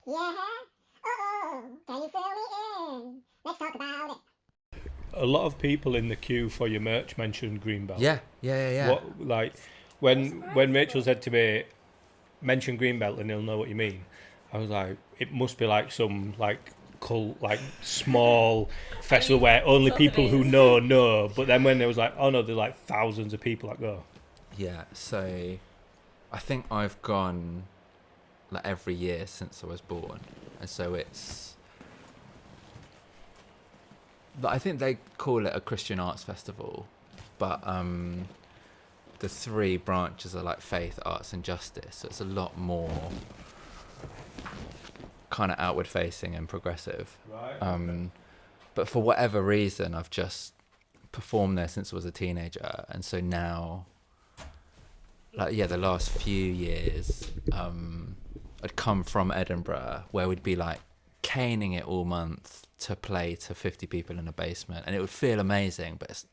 Yeah. Oh, can you fill me in? Let's talk about it. A lot of people in the queue for your merch mentioned Greenbelt. Yeah, yeah, yeah, yeah. What like when Rachel said to me, mention Greenbelt and he'll know what you mean. I was like, it must be like some like cult, like small festival where only sort of people who is. know. But then when there was like, oh no, there's like thousands of people that go. Yeah, so I think I've gone like every year since I was born, and so it's. I think they call it a Christian arts festival, but the three branches are like faith, arts, and justice. So it's a lot more kind of outward facing and progressive. Right. But for whatever reason, I've just performed there since I was a teenager, and so now, like the last few years, I'd come from Edinburgh where we'd be like caning it all month to play to 50 people in a basement, and it would feel amazing, but it's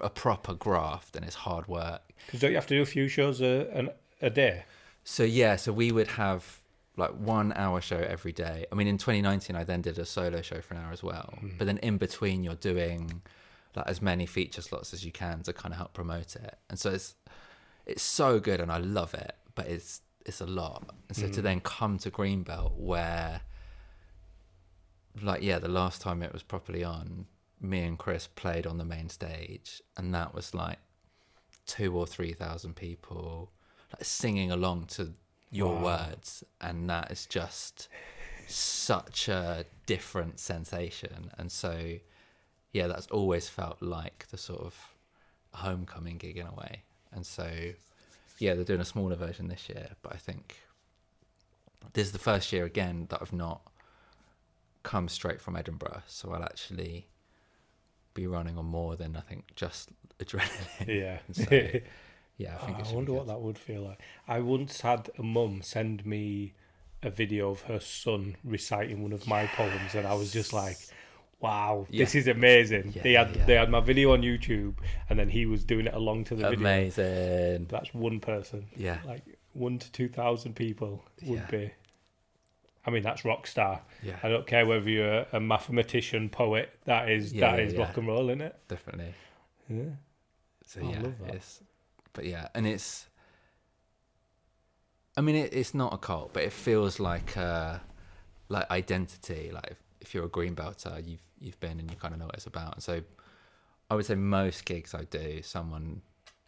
a proper graft and it's hard work. Because don't you have to do a few shows a day? So we would have like 1 hour show every day. I mean, in 2019, I then did a solo show for an hour as well. But then in between, you're doing like as many feature slots as you can to kind of help promote it. And so it's so good, and I love it, but it's a lot. And so to then come to Greenbelt, where the last time it was properly on, me and Chris played on the main stage, and that was like 2,000 or 3,000 people like singing along to your words, and that is just such a different sensation. And so that's always felt like the sort of homecoming gig in a way. And so they're doing a smaller version this year, but I think this is the first year again that I've not come straight from Edinburgh, so I'll actually be running on more than I think just adrenaline. Yeah. And so, I think I wonder what that would feel like. I once had a mum send me a video of her son reciting one of my poems, and I was just like, wow, this is amazing. They had my video on YouTube, and then he was doing it along to the video. Amazing. That's one person. Yeah. Like 1,000 to 2,000 people would Yeah. be. I mean, that's rock star. Yeah. I don't care whether you're a mathematician, poet. That is rock and roll, isn't it? Definitely. Yeah. So I love that. And it's. I mean, it's not a cult, but it feels like identity. Like if you're a green belter, you've been and you kind of know what it's about. And so, I would say most gigs I do, someone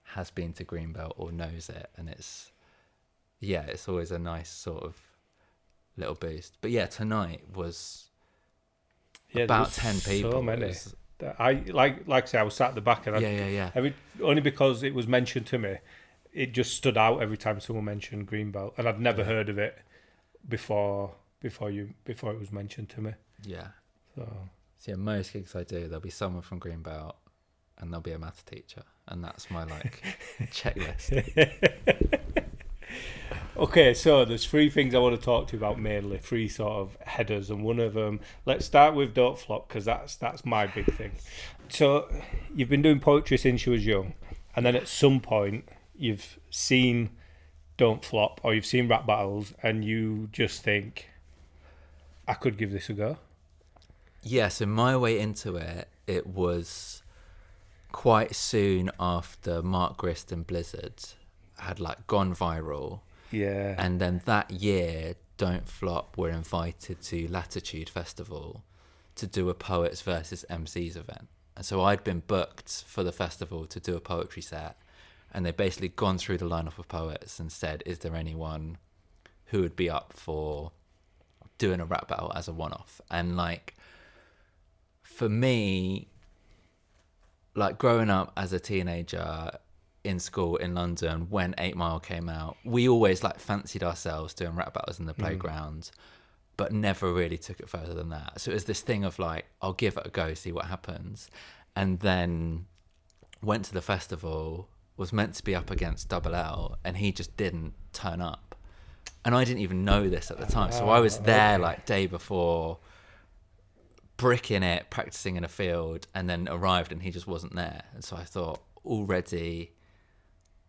has been to Greenbelt or knows it, and it's always a nice sort of little boost. But tonight was about 10 people. So many. I like I say, I was sat at the back, and only because it was mentioned to me, it just stood out every time someone mentioned Greenbelt, and I'd never heard of it before it was mentioned to me. Yeah. So most gigs I do, there'll be someone from Greenbelt, and there'll be a maths teacher, and that's my checklist. Okay, so there's three things I want to talk to you about mainly, three sort of headers, and one of them, let's start with Don't Flop, because that's my big thing. So you've been doing poetry since you was young, and then at some point you've seen Don't Flop, or you've seen rap battles, and you just think, I could give this a go. Yeah, so my way into it was quite soon after Mark Grist and Blizzard had like gone viral. Yeah. And then that year, Don't Flop were invited to Latitude Festival to do a Poets versus MCs event. And so I'd been booked for the festival to do a poetry set, and they'd basically gone through the lineup of poets and said, is there anyone who would be up for doing a rap battle as a one-off? And like, for me, like growing up as a teenager in school in London when 8 Mile came out, we always like fancied ourselves doing rap battles in the playground, but never really took it further than that. So it was this thing of like, I'll give it a go, see what happens. And then went to the festival, was meant to be up against Double L, and he just didn't turn up. And I didn't even know this at the time. So I was there like day before, bricking it, practicing in a field, and then arrived and he just wasn't there. And so I thought, already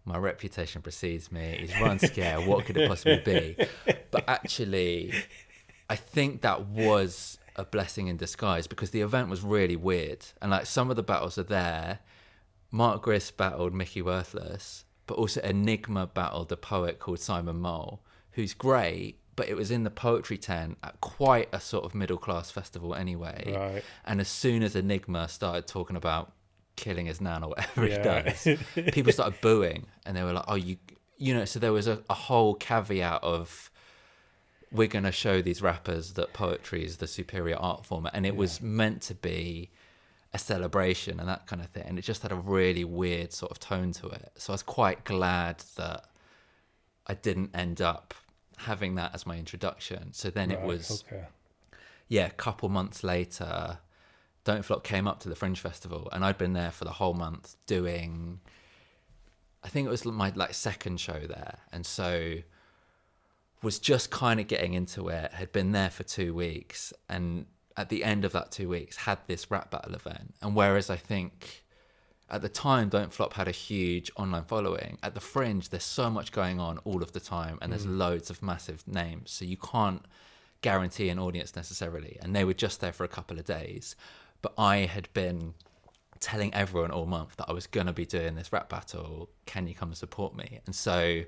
my reputation precedes me. He's run scare. What could it possibly be? But actually, I think that was a blessing in disguise because the event was really weird. And like some of the battles are there. Mark Griss battled Mickey Worthless, but also Enigma battled a poet called Simon Mole, who's great, but it was in the poetry tent at quite a sort of middle class festival anyway. Right. And as soon as Enigma started talking about killing his nan or whatever he Yeah. does, people started booing, and they were like, "Oh, you know." So there was a whole caveat of, we're going to show these rappers that poetry is the superior art form, and it was meant to be a celebration and that kind of thing, and it just had a really weird sort of tone to it. So I was quite glad that I didn't end up having that as my introduction. So then it was, Okay. yeah, a couple months later, Don't Flop came up to the Fringe Festival, and I'd been there for the whole month doing, I think it was my like second show there, and so was just kind of getting into it, had been there for 2 weeks, and at the end of that 2 weeks had this rap battle event. And whereas I think at the time Don't Flop had a huge online following, at the Fringe there's so much going on all of the time, and there's loads of massive names, so you can't guarantee an audience necessarily, and they were just there for a couple of days. But I had been telling everyone all month that I was going to be doing this rap battle, can you come and support me? And so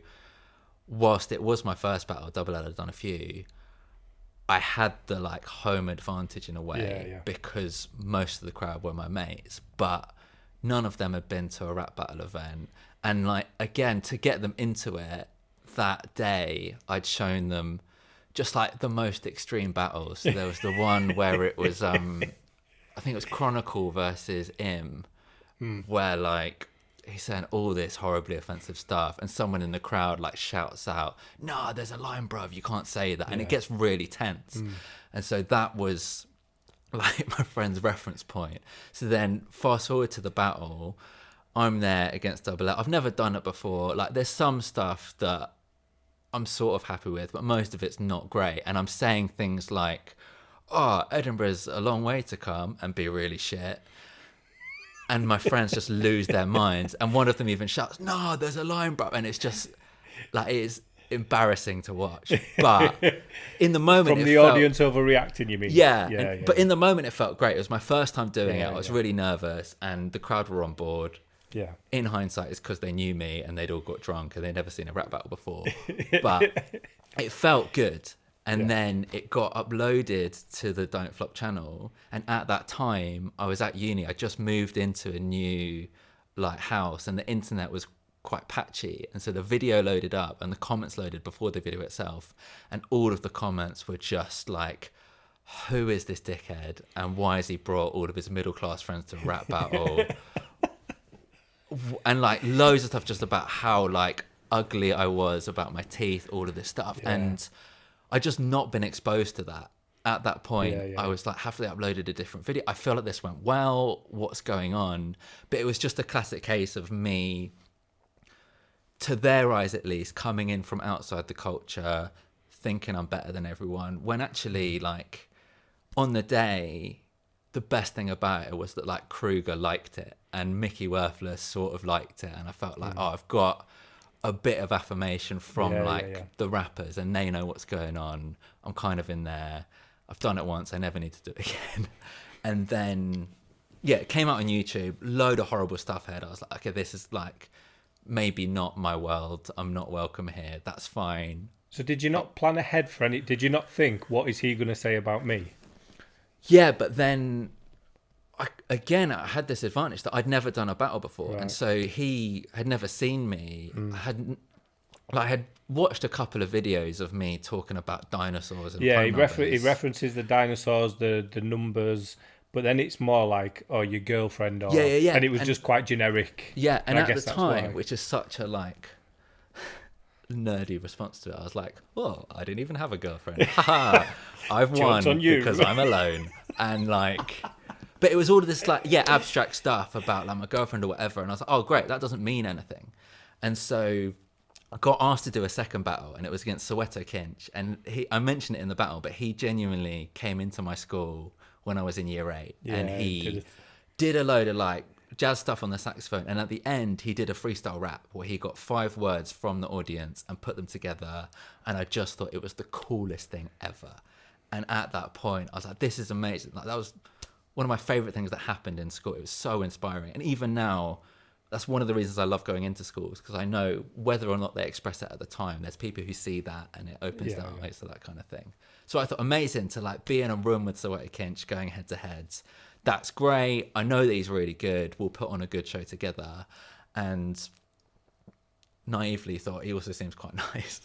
whilst it was my first battle, Double L had done a few, I had the like home advantage in a way, Yeah. because most of the crowd were my mates, but none of them had been to a rap battle event. And like, again, to get them into it that day, I'd shown them just like the most extreme battles. So there was the one where it was, I think it was Chronicle versus Im, where like he's saying all this horribly offensive stuff, and someone in the crowd like shouts out, "No, there's a line, bruv, you can't say that," and it gets really tense. And so that was like my friend's reference point. So then fast forward to the battle, I'm there against Double L. I've never done it before. Like there's some stuff that I'm sort of happy with, but most of it's not great. And I'm saying things like, "Oh, Edinburgh's a long way to come," and be really shit. And my friends just lose their minds. And one of them even shouts, "No, there's a line, bro." And it's just like, it is embarrassing to watch. But in the moment, From it the felt, audience overreacting, you mean? yeah. But in the moment, it felt great. It was my first time doing Yeah, it. I was yeah. really nervous, and the crowd were on board. Yeah. In hindsight, it's because they knew me and they'd all got drunk and they'd never seen a rap battle before. But it felt good. And then it got uploaded to the Don't Flop channel. And at that time, I was at uni. I just moved into a new like house, and the internet was quite patchy. And so the video loaded up and the comments loaded before the video itself. And all of the comments were just like, "Who is this dickhead? And why has he brought all of his middle class friends to a rap battle?" And like loads of stuff just about how like ugly I was, about my teeth, all of this stuff. And I just not been exposed to that. At that point, I was like, have they uploaded a different video? I feel like this went well. What's going on? But it was just a classic case of me, to their eyes at least, coming in from outside the culture, thinking I'm better than everyone, when actually, like, on the day, the best thing about it was that like Kruger liked it and Mickey Worthless sort of liked it, and I felt like, oh, I've got a bit of affirmation from the rappers, and they know what's going on. I'm kind of in there. I've done it once. I never need to do it again. And then, yeah, it came out on YouTube. Load of horrible stuff ahead. I was like, okay, this is like maybe not my world. I'm not welcome here. That's fine. So did you not plan ahead for any? Did you not think, what is he going to say about me? Yeah, but then I had this advantage that I'd never done a battle before, Right. and so he had never seen me. I had watched a couple of videos of me talking about dinosaurs. And Yeah, phone he numbers. references the dinosaurs, the numbers, but then it's more like, oh, your girlfriend, or Yeah. and it was just quite generic. Yeah, and I at the guess that's why. time, which is such a like nerdy response to it, I was like, "Oh, I didn't even have a girlfriend. Haha, I've Joke's won on you." because I'm alone." And like, but it was all of this like, abstract stuff about like my girlfriend or whatever, and I was like, "Oh, great, that doesn't mean anything." And so I got asked to do a second battle, and it was against Soweto Kinch, and I mentioned it in the battle, but he genuinely came into my school when I was in year 8, and Yeah, he did a load of like jazz stuff on the saxophone, and at the end he did a freestyle rap where he got 5 words from the audience and put them together, and I just thought it was the coolest thing ever. And at that point, I was like, this is amazing. Like, that was one of my favorite things that happened in school. It was so inspiring. And even now, that's one of the reasons I love going into schools, because I know whether or not they express it at the time, there's people who see that and it opens their eyes to that kind of thing. So I thought, amazing to like be in a room with Sawati Kinch going head to heads. That's great. I know that he's really good. We'll put on a good show together. And naively thought he also seems quite nice.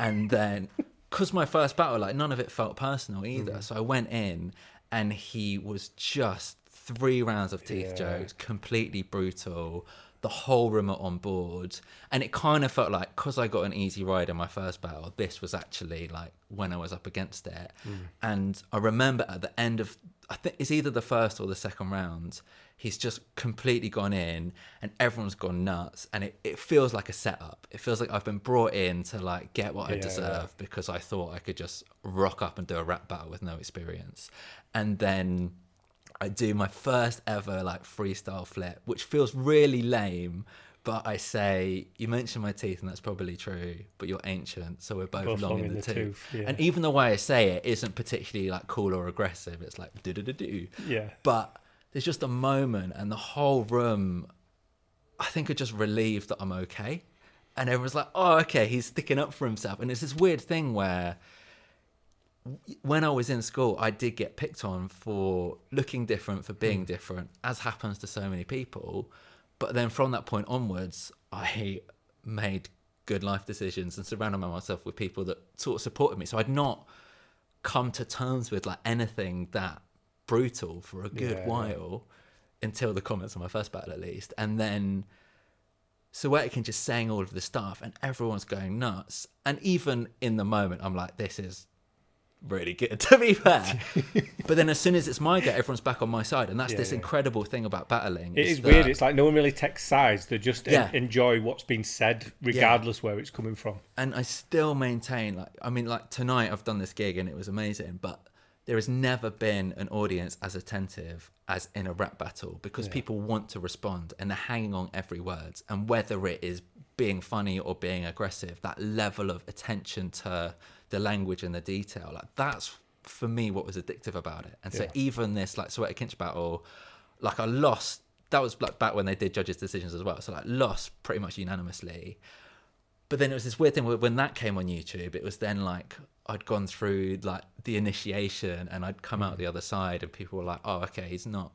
And then, because my first battle, like none of it felt personal either. So I went in and he was just 3 rounds of teeth jokes, completely brutal. The whole room are on board. And it kind of felt like, because I got an easy ride in my first battle, this was actually like when I was up against it. And I remember at the end of, I think it's either the first or the second round, he's just completely gone in and everyone's gone nuts. And it feels like a setup. It feels like I've been brought in to like get what I deserve because I thought I could just rock up and do a rap battle with no experience. And then I do my first ever like freestyle flip, which feels really lame. But I say, you mentioned my teeth, and that's probably true, but you're ancient, so we're both long in the tooth. Yeah. And even the way I say it isn't particularly like cool or aggressive. It's like do-do-do-do. Yeah. But there's just a moment, and the whole room, I think, are just relieved that I'm okay. And everyone's like, oh, okay, he's sticking up for himself. And it's this weird thing where when I was in school, I did get picked on for looking different, for being different, as happens to so many people. But then from that point onwards, I made good life decisions and surrounded myself with people that sort of supported me. So I'd not come to terms with like anything that brutal for a good while until the comments on my first battle, at least. And then Sawati Kinch just saying all of this stuff and everyone's going nuts. And even in the moment, I'm like, this is really good, to be fair. But then as soon as it's my go, everyone's back on my side. And that's this incredible thing about battling. It is weird. It's like no one really takes sides. They just enjoy what's been said, regardless where it's coming from. And I still maintain, like, I mean, like tonight I've done this gig and it was amazing, but there has never been an audience as attentive as in a rap battle, because people want to respond and they're hanging on every word. And whether it is being funny or being aggressive, that level of attention to the language and the detail, like that's for me what was addictive about it. And so even this like Sawati Kinch battle, like I lost, that was like back when they did judges' decisions as well, so like lost pretty much unanimously. But then it was this weird thing when that came on YouTube, it was then like I'd gone through like the initiation and I'd come out the other side and people were like, oh, okay, he's not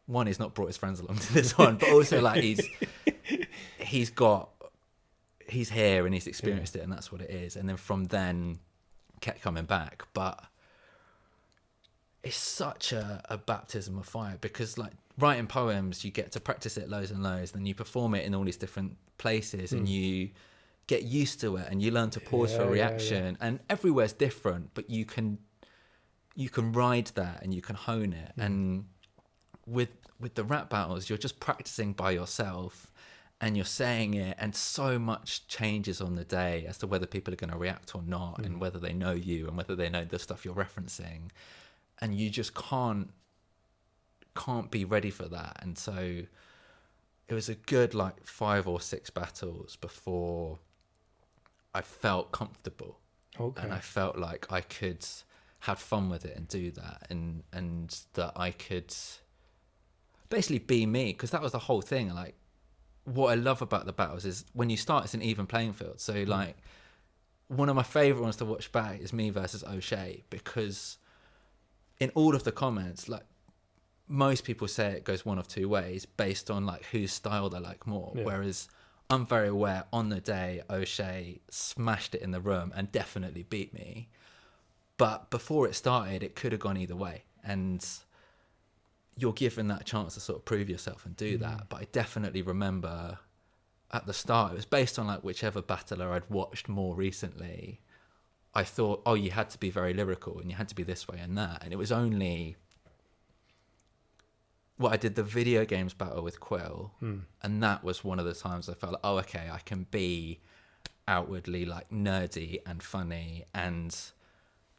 brought his friends along to this one, but also like he's here and he's experienced it and that's what it is. And then from then kept coming back. But it's such a baptism of fire, because like writing poems, you get to practice it loads and loads, then you perform it in all these different places and you get used to it and you learn to pause for a reaction and everywhere's different, but you can ride that and you can hone it. And with the rap battles, you're just practicing by yourself and you're saying it, and so much changes on the day as to whether people are going to react or not, and whether they know you and whether they know the stuff you're referencing, and you just can't be ready for that. And so it was a good like 5 or 6 battles before I felt comfortable, and I felt like I could have fun with it and do that, and that I could basically be me, because that was the whole thing. Like, what I love about the battles is when you start, it's an even playing field. So like one of my favorite ones to watch back is me versus O'Shea, because in all of the comments, like most people say it goes one of 2 ways based on like whose style they like more. Whereas I'm very aware on the day O'Shea smashed it in the room and definitely beat me. But before it started, it could have gone either way. And you're given that chance to sort of prove yourself and do that. But I definitely remember at the start, it was based on like whichever battler I'd watched more recently. I thought, oh, you had to be very lyrical and you had to be this way and that. And it was only, I did the video games battle with Quill. And that was one of the times I felt like, oh, okay, I can be outwardly like nerdy and funny. And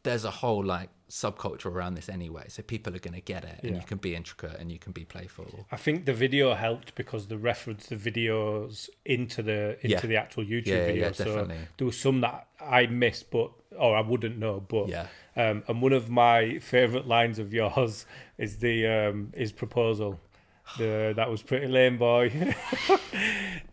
there's a whole like subculture around this anyway, so people are going to get it, and Yeah. you can be intricate and you can be playful. I think the video helped because they referenced the videos into the Yeah. actual YouTube Yeah, video. yeah, so definitely. there was some that I missed, or I wouldn't know. But Yeah. and one of my favourite lines of yours is the his proposal. That was pretty lame, boy.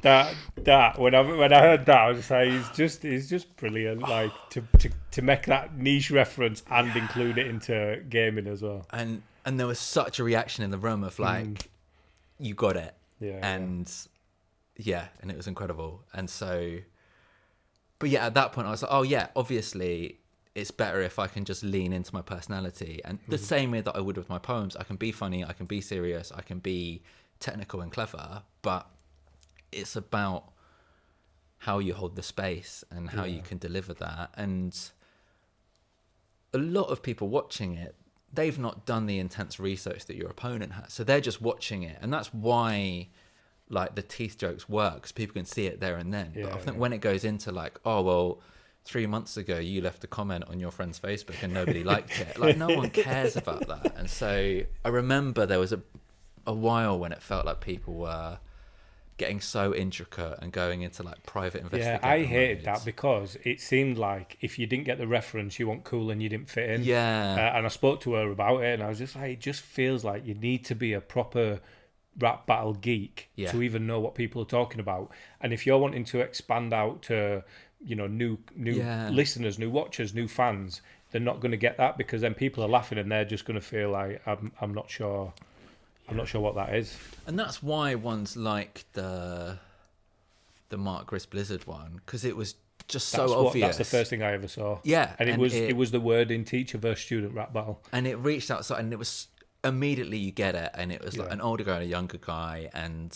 that when I heard that, I was just like, he's just brilliant. Like to make that niche reference and include it into gaming as well. And there was such a reaction in the room of like, you got it. Yeah, And and it was incredible. And so, but yeah, at that point I was like, oh yeah, obviously it's better if I can just lean into my personality, and the same way that I would with my poems. I can be funny, I can be serious, I can be technical and clever, but it's about how you hold the space and how you can deliver that. And a lot of people watching it, they've not done the intense research that your opponent has, so they're just watching it, and that's why like the teeth jokes works. People can see it there and then. But I think when it goes into like, oh well, 3 months ago you left a comment on your friend's Facebook and nobody liked it, like no one cares about that. And so I remember there was a while when it felt like people were getting so intricate and going into like private investigator Yeah, I hated modes. that because it seemed like if you didn't get the reference, you weren't cool and you didn't fit in. Yeah. And I spoke to her about it, and I was just like, it just feels like you need to be a proper rap battle geek to even know what people are talking about. And if you're wanting to expand out to, you know, new listeners, new watchers, new fans, they're not going to get that, because then people are laughing and they're just going to feel like I'm not sure. I'm not sure what that is. And that's why ones like the Mark Gris Blizzard one, because it was just so obvious. That's the first thing I ever saw. Yeah, and it was the word in teacher versus student rap battle. And it reached outside, and it was immediately you get it, and it was like an older guy and a younger guy, and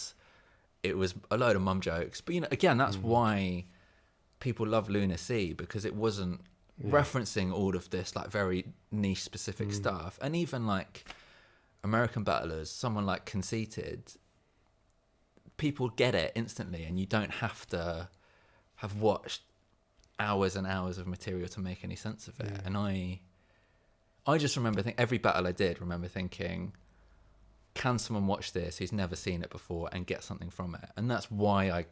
it was a load of mum jokes. But you know, again, that's why people love Lunacy, because it wasn't referencing all of this like very niche specific stuff. And even like American Battlers, someone like Conceited, people get it instantly, and you don't have to have watched hours and hours of material to make any sense of it. And I just remember every battle I did, remember thinking, can someone watch this who's never seen it before and get something from it? And that's why I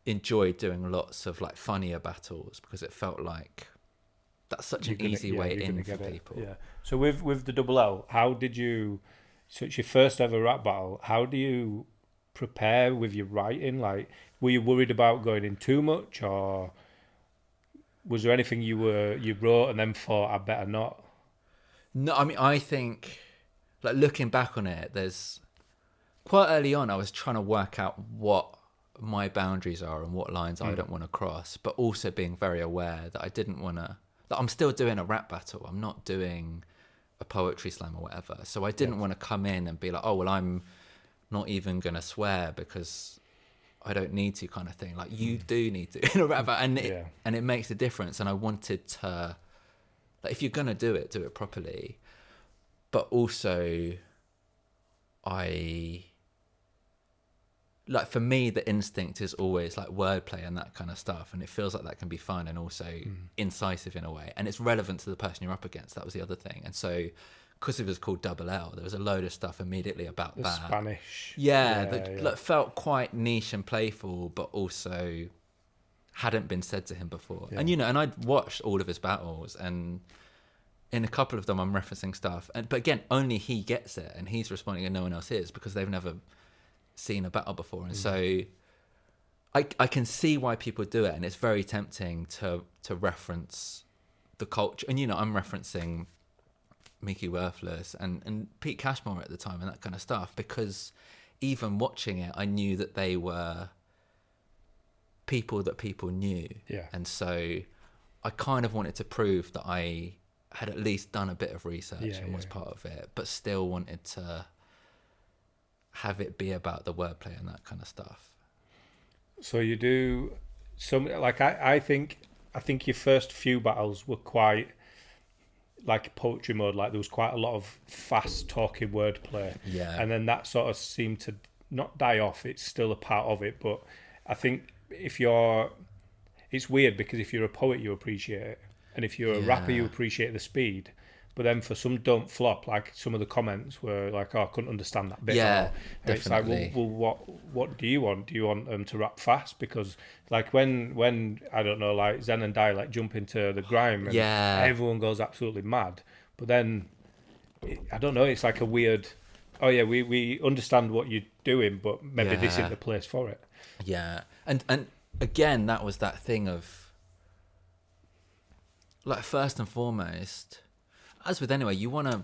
enjoyed doing lots of like funnier battles, because it felt like that's such an easy way in for people. Yeah. So with the double L, how did you? So it's your first ever rap battle. How do you prepare with your writing? Like, were you worried about going in too much, or was there anything you wrote and then thought I better not? No, I mean, I think like looking back on it, there's quite early on I was trying to work out what my boundaries are and what lines I don't want to cross, but also being very aware that I didn't want to. I'm still doing a rap battle. I'm not doing a poetry slam or whatever. So I didn't want to come in and be like, oh, well, I'm not even going to swear because I don't need to, kind of thing. Like, you do need to in a rap battle. And it makes a difference. And I wanted to, like, if you're going to do it properly. But also, like, for me, the instinct is always like wordplay and that kind of stuff, and it feels like that can be fun and also incisive in a way, and it's relevant to the person you're up against. That was the other thing. And so, because it was called Double L, there was a load of stuff immediately about The that Spanish. that like, felt quite niche and playful, but also hadn't been said to him before. And you know, and I'd watched all of his battles, and in a couple of them I'm referencing stuff, but again, only he gets it, and he's responding and no one else is, because they've never seen a battle before. And so I can see why people do it, and it's very tempting to reference the culture. And you know, I'm referencing Mickey Worthless and Pete Cashmore at the time and that kind of stuff, because even watching it, I knew that they were people that people knew. And so I kind of wanted to prove that I had at least done a bit of research and was part of it, but still wanted to have it be about the wordplay and that kind of stuff. So you do some, like, I think your first few battles were quite like poetry mode. Like, there was quite a lot of fast talking wordplay, and then that sort of seemed to not die off. It's still a part of it, but I think it's weird, because if you're a poet you appreciate it, and if you're a rapper you appreciate the speed. But then for some don't flop, like some of the comments were like, "Oh, I couldn't understand that bit." Yeah, And it's like, definitely. well, what do you want? Do you want them to rap fast? Because like when I don't know, like Zen and Dialect jump into the grime and Yeah. everyone goes absolutely mad. But then I don't know. It's like a weird. Oh yeah, we understand what you're doing, but maybe this isn't Yeah. the place for it. Yeah, and again, that was that thing of like, first and foremost, as with anyway, you want to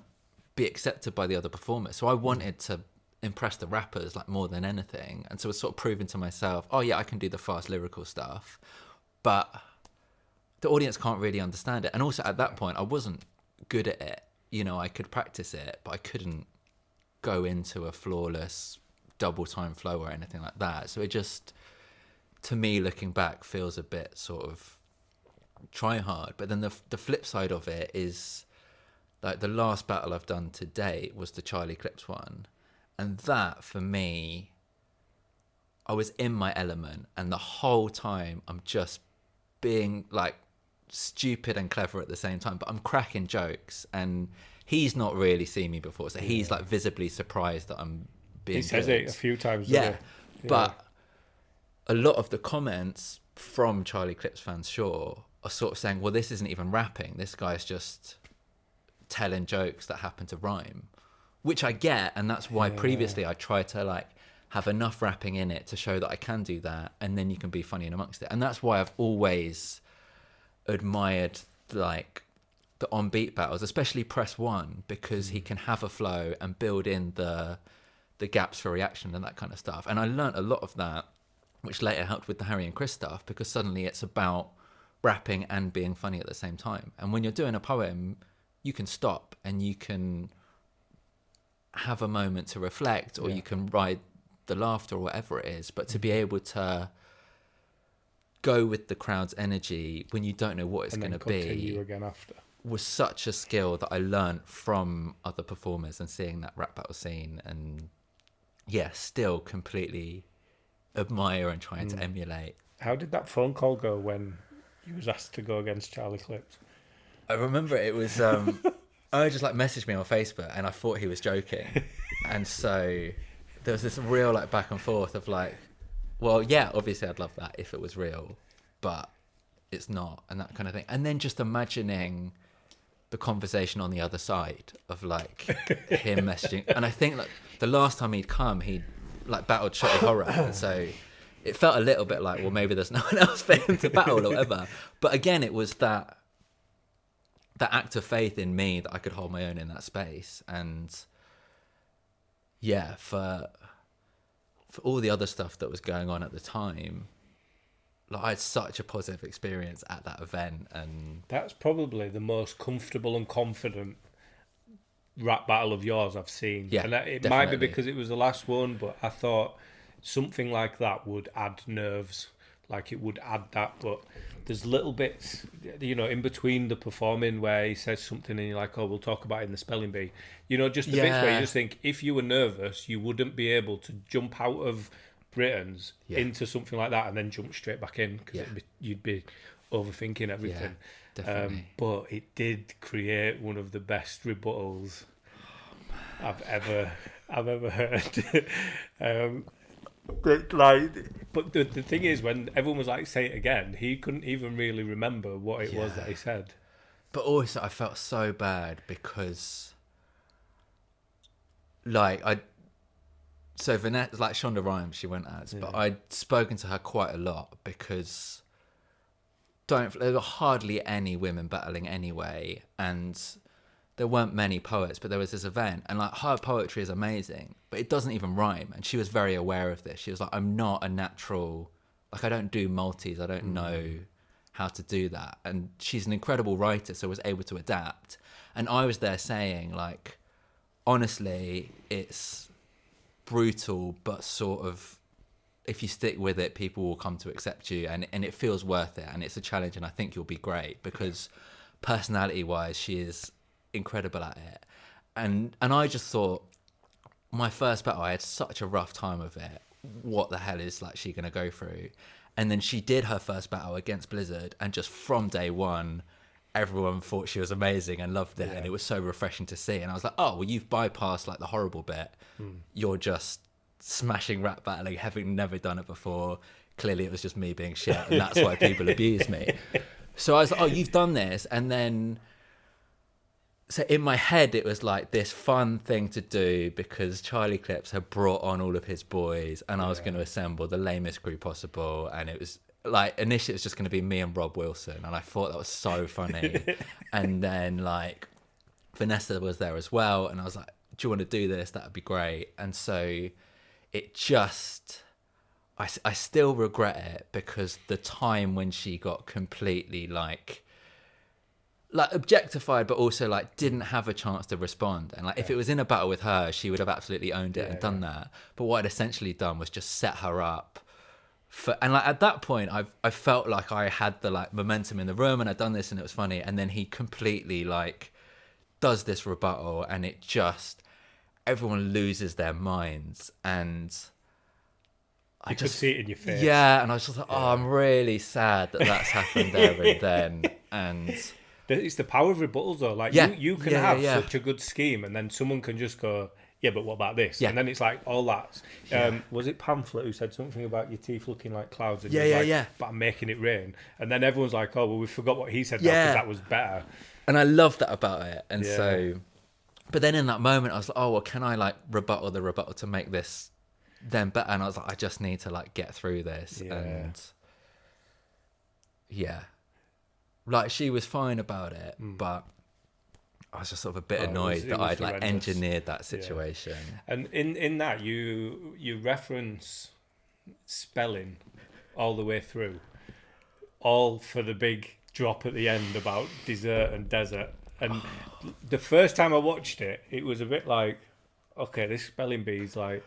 be accepted by the other performers. So I wanted to impress the rappers like more than anything, and so I was sort of proving to myself, oh yeah, I can do the fast lyrical stuff, but the audience can't really understand it. And also at that point, I wasn't good at it. You know, I could practice it, but I couldn't go into a flawless double time flow or anything like that. So it just, to me, looking back, feels a bit sort of try hard. But then the flip side of it is like the last battle I've done to date was the Charlie Clips one, and that for me, I was in my element, and the whole time I'm just being like stupid and clever at the same time, but I'm cracking jokes, and he's not really seen me before, so he's like visibly surprised that I'm being He says good. it a few times. Yeah, doesn't he? but a lot of the comments from Charlie Clips fans, sure, are sort of saying, well, this isn't even rapping. This guy's just telling jokes that happen to rhyme, which I get. And that's why previously I tried to like have enough rapping in it to show that I can do that. And then you can be funny in amongst it. And that's why I've always admired like the on beat battles, especially Press One, because he can have a flow and build in the gaps for reaction and that kind of stuff. And I learnt a lot of that, which later helped with the Harry and Chris stuff, because suddenly it's about rapping and being funny at the same time. And when you're doing a poem, you can stop and you can have a moment to reflect, or you can ride the laughter or whatever it is. But to be able to go with the crowd's energy when you don't know what it's And going then to be continue again after. was such a skill that I learnt from other performers and seeing that rap battle scene. And yeah, still completely admire and trying to emulate. How did that phone call go when you was asked to go against Charlie Clips? I remember it was I just like messaged me on Facebook, and I thought he was joking, and so there was this real like back and forth of like, well, yeah, obviously I'd love that if it was real, but it's not, and that kind of thing. And then just imagining the conversation on the other side of like him messaging, and I think like the last time he'd come, he'd like battled Shotty Horror, and so it felt a little bit like, well, maybe there's no one else for him to battle or whatever. But again, it was that act of faith in me that I could hold my own in that space. And yeah, for all the other stuff that was going on at the time, like I had such a positive experience at that event. And That's probably the most comfortable and confident rap battle of yours I've seen. Yeah, and it might be definitely. because it was the last one, but I thought something like that would add nerves. Like it would add that, but there's little bits, you know, in between the performing where he says something and you're like, oh, we'll talk about it in the spelling bee. You know, just the bits where you Yeah. just think, if you were nervous, you wouldn't be able to jump out of Britain's Yeah. into something like that and then jump straight back in because Yeah. you'd be overthinking everything. definitely. But it did create one of the best rebuttals I've ever heard. But the thing is, when everyone was like, "Say it again," he couldn't even really remember what it was that he said. But also, I felt so bad because, like, so Vanessa, like Shonda Rhimes, she went as, but I'd spoken to her quite a lot because there were hardly any women battling anyway, and there weren't many poets, but there was this event, and like her poetry is amazing, but it doesn't even rhyme, and she was very aware of this. She was like, I'm not a natural, like I don't do multis, I don't know how to do that. And she's an incredible writer, so was able to adapt. And I was there saying like, honestly, it's brutal, but sort of, if you stick with it, people will come to accept you, and it feels worth it, and it's a challenge, and I think you'll be great, because personality wise, she is incredible at it. And I just thought, my first battle, I had such a rough time of it. What the hell is like she gonna go through? And then she did her first battle against Blizzard, and just from day one, everyone thought she was amazing and loved it, and it was so refreshing to see. And I was like, oh, well, you've bypassed like the horrible bit. You're just smashing rap battling, having never done it before. Clearly it was just me being shit, and that's why people abuse me. So I was like, oh, you've done this. And then, so in my head, it was like this fun thing to do because Charlie Clips had brought on all of his boys, and I was going to assemble the lamest crew possible. And it was like, initially it was just going to be me and Rob Wilson, and I thought that was so funny. And then like Vanessa was there as well, and I was like, do you want to do this? That would be great. And so it just, I still regret it, because the time when she got completely like objectified, but also like didn't have a chance to respond. And like if it was in a battle with her, she would have absolutely owned it and done that. But what I'd essentially done was just set her up for, and like at that point I felt like I had the like momentum in the room, and I'd done this and it was funny. And then he completely like does this rebuttal, and it just, everyone loses their minds. And I You could see it in your face. Yeah, and I was just like, oh, I'm really sad that that's happened there and then. And It's the power of rebuttals, though. Like, you can have such a good scheme, and then someone can just go, yeah, but what about this? Yeah. And then it's like, all that. Was it Pamphlet who said something about your teeth looking like clouds? And Yeah, he was yeah, like, yeah. But I'm making it rain. And then everyone's like, oh, well, we forgot what he said now, Yeah. because that was better. And I love that about it. And Yeah. so, but then in that moment, I was like, oh, well, can I like rebuttal the rebuttal to make this then better? And I was like, I just need to like get through this. Yeah. And yeah, like she was fine about it, but I was just sort of a bit annoyed it that was I'd like horrendous. engineered that situation. And in that, you reference spelling all the way through, all for the big drop at the end about dessert and desert. And the first time I watched it, it was a bit like, okay, this spelling bee's like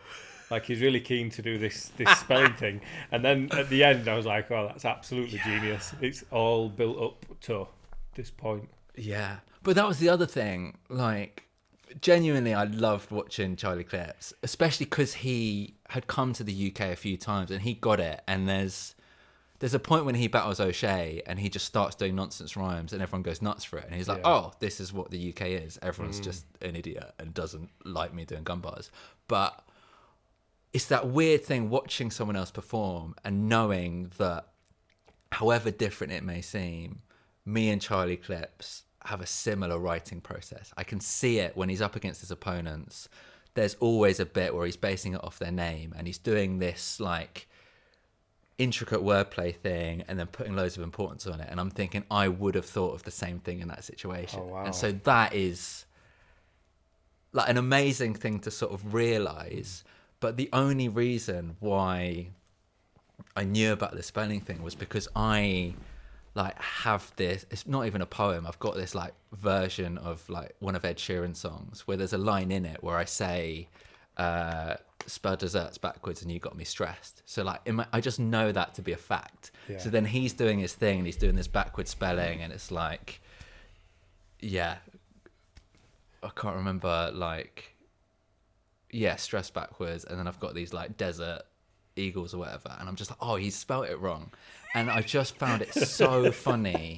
he's really keen to do this spelling thing. And then at the end, I was like, oh, that's absolutely genius. It's all built up to this point. Yeah, but that was the other thing. Like, genuinely, I loved watching Charlie Clips, especially because he had come to the UK a few times and he got it. And there's a point when he battles O'Shea and he just starts doing nonsense rhymes and everyone goes nuts for it. And he's like, oh, this is what the UK is. Everyone's just an idiot and doesn't like me doing gun bars. But it's that weird thing watching someone else perform and knowing that however different it may seem, me and Charlie Clips have a similar writing process. I can see it when he's up against his opponents. There's always a bit where he's basing it off their name and he's doing this like intricate wordplay thing and then putting loads of importance on it. And I'm thinking I would have thought of the same thing in that situation. Oh, wow. And so that is like an amazing thing to sort of realize. But the only reason why I knew about the spelling thing was because I like have this, it's not even a poem, I've got this like version of like one of Ed Sheeran's songs where there's a line in it where I say spell desserts backwards and you got me stressed. So like I just know that to be a fact. So then he's doing his thing and he's doing this backward spelling and it's like, yeah, I can't remember, like, yeah, stress backwards, and then I've got these like desert eagles or whatever, and I'm just like, oh, he's spelt it wrong. And I just found it so funny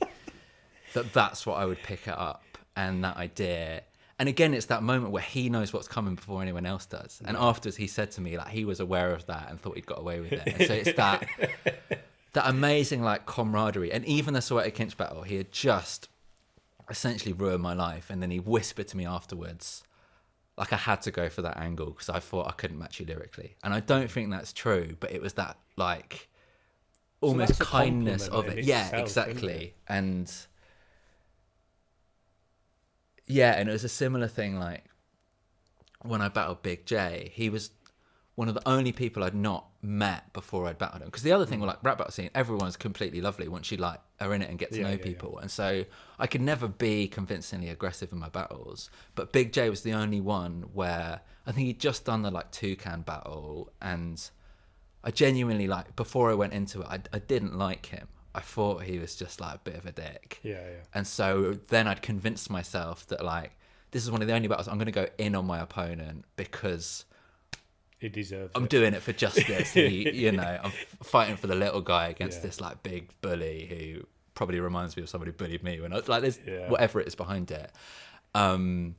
that that's what I would pick it up, and that idea. And again, it's that moment where he knows what's coming before anyone else does. And afterwards, he said to me like he was aware of that and thought he'd got away with it. And so it's that amazing like camaraderie. And even the Soweto Kinch battle, he had just essentially ruined my life, and then he whispered to me afterwards, like I had to go for that angle because I thought I couldn't match you lyrically. And I don't think that's true, but it was that like almost that's a kindness of compliment it. in Yeah, itself, exactly. And yeah, and it was a similar thing like when I battled Big J, he was one of the only people I'd not met before I'd battled him. Because the other thing with like rap battle scene, everyone's completely lovely once you like are in it and get to know people. And so I could never be convincingly aggressive in my battles. But Big J was the only one where I think he'd just done the like Toucan battle, and I genuinely like before I went into it, I didn't like him. I thought he was just like a bit of a dick. Yeah. And so then I'd convinced myself that like this is one of the only battles I'm going to go in on my opponent because He deserves I'm it. doing it for justice. You know, I'm fighting for the little guy against this like big bully who probably reminds me of somebody bullied me when I was like, there's Yeah. whatever it is behind it. And